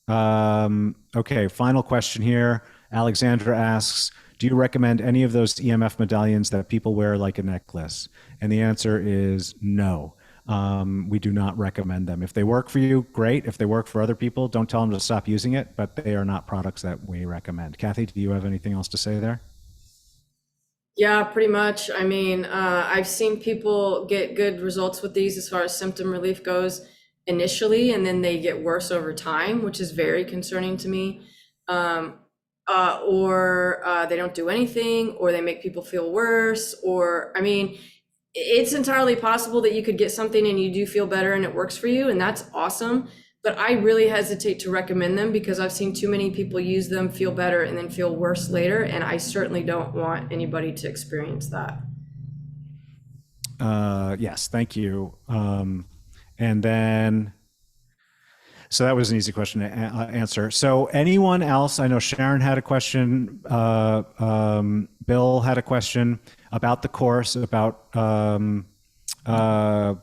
S1: Okay, final question here. Alexandra asks, do you recommend any of those EMF medallions that people wear like a necklace? And the answer is no. We do not recommend them. If they work for you, great. If they work for other people, don't tell them to stop using it, but they are not products that we recommend. Cathy, do you have anything else to say there?
S2: Yeah, pretty much. I mean, I've seen people get good results with these as far as symptom relief goes initially, and then they get worse over time, which is very concerning to me. Or they don't do anything, or they make people feel worse, or, I mean, it's entirely possible that you could get something and you do feel better and it works for you, and that's awesome. But I really hesitate to recommend them because I've seen too many people use them, feel better, and then feel worse later. And I certainly don't want anybody to experience that.
S1: Yes, thank you. And then, so that was an easy question to answer. So anyone else? I know Sharon had a question. Bill had a question about the course, about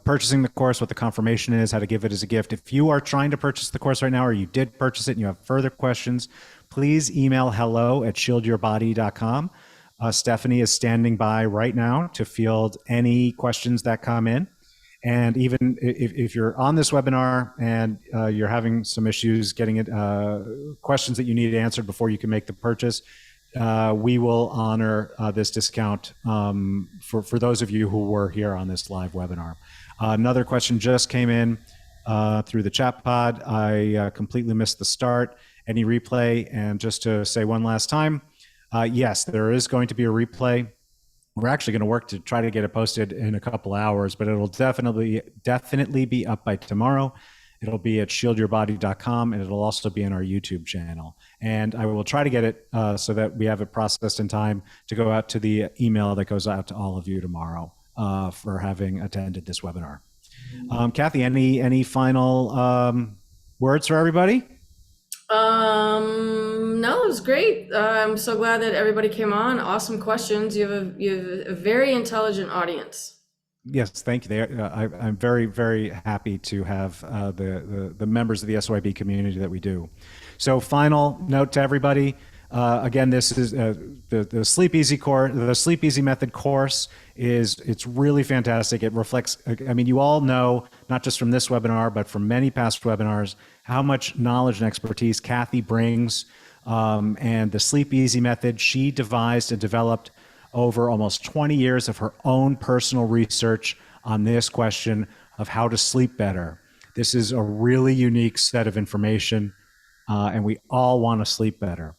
S1: purchasing the course, what the confirmation is, how to give it as a gift. If you are trying to purchase the course right now, or you did purchase it and you have further questions, please email hello@shieldyourbody.com. Stephanie is standing by right now to field any questions that come in. And even if you're on this webinar and you're having some issues getting it, questions that you need answered before you can make the purchase, we will honor this discount for those of you who were here on this live webinar. Another question just came in through the chat pod. I completely missed the start. Any replay? And just to say one last time, yes, there is going to be a replay. We're actually going to work to try to get it posted in a couple hours, but it'll definitely be up by tomorrow. It'll be at shieldyourbody.com, and it'll also be on our YouTube channel. And I will try to get it so that we have it processed in time to go out to the email that goes out to all of you tomorrow for having attended this webinar. Cathy, any final words for everybody?
S2: No, it was great. I'm so glad that everybody came on. Awesome questions. You have a very intelligent audience.
S1: Yes, thank you. I'm very, very happy to have the members of the SYB community that we do. So, final note to everybody. Again, this is the Sleep Easy course. The Sleep Easy Method course it's really fantastic. It reflects. I mean, you all know, not just from this webinar, but from many past webinars, how much knowledge and expertise Cathy brings. And the Sleep Easy Method she devised and developed over almost 20 years of her own personal research on this question of how to sleep better. This is a really unique set of information, and we all want to sleep better.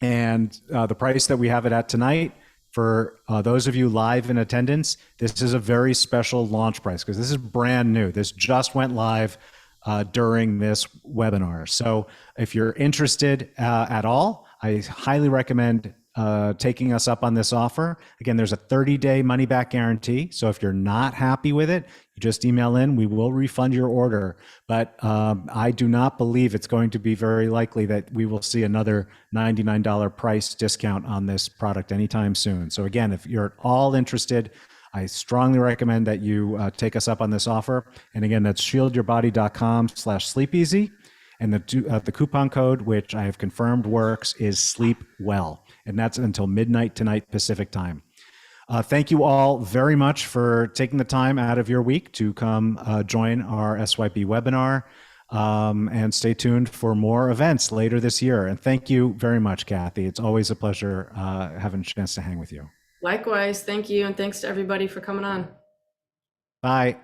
S1: And the price that we have it at tonight, for those of you live in attendance, this is a very special launch price because this is brand new. This just went live during this webinar. So if you're interested at all, I highly recommend taking us up on this offer. Again, there's a 30-day money-back guarantee. So if you're not happy with it, you just email in. We will refund your order. But I do not believe it's going to be very likely that we will see another $99 price discount on this product anytime soon. So again, if you're at all interested, I strongly recommend that you take us up on this offer. And again, that's shieldyourbody.com/sleepeasy. And the coupon code, which I have confirmed works, is sleep well. And that's until midnight tonight Pacific time. Thank you all very much for taking the time out of your week to come join our SYB webinar. And stay tuned for more events later this year. And thank you very much, Cathy. It's always a pleasure having a chance to hang with you.
S2: Likewise, thank you, and thanks to everybody for coming on.
S1: Bye.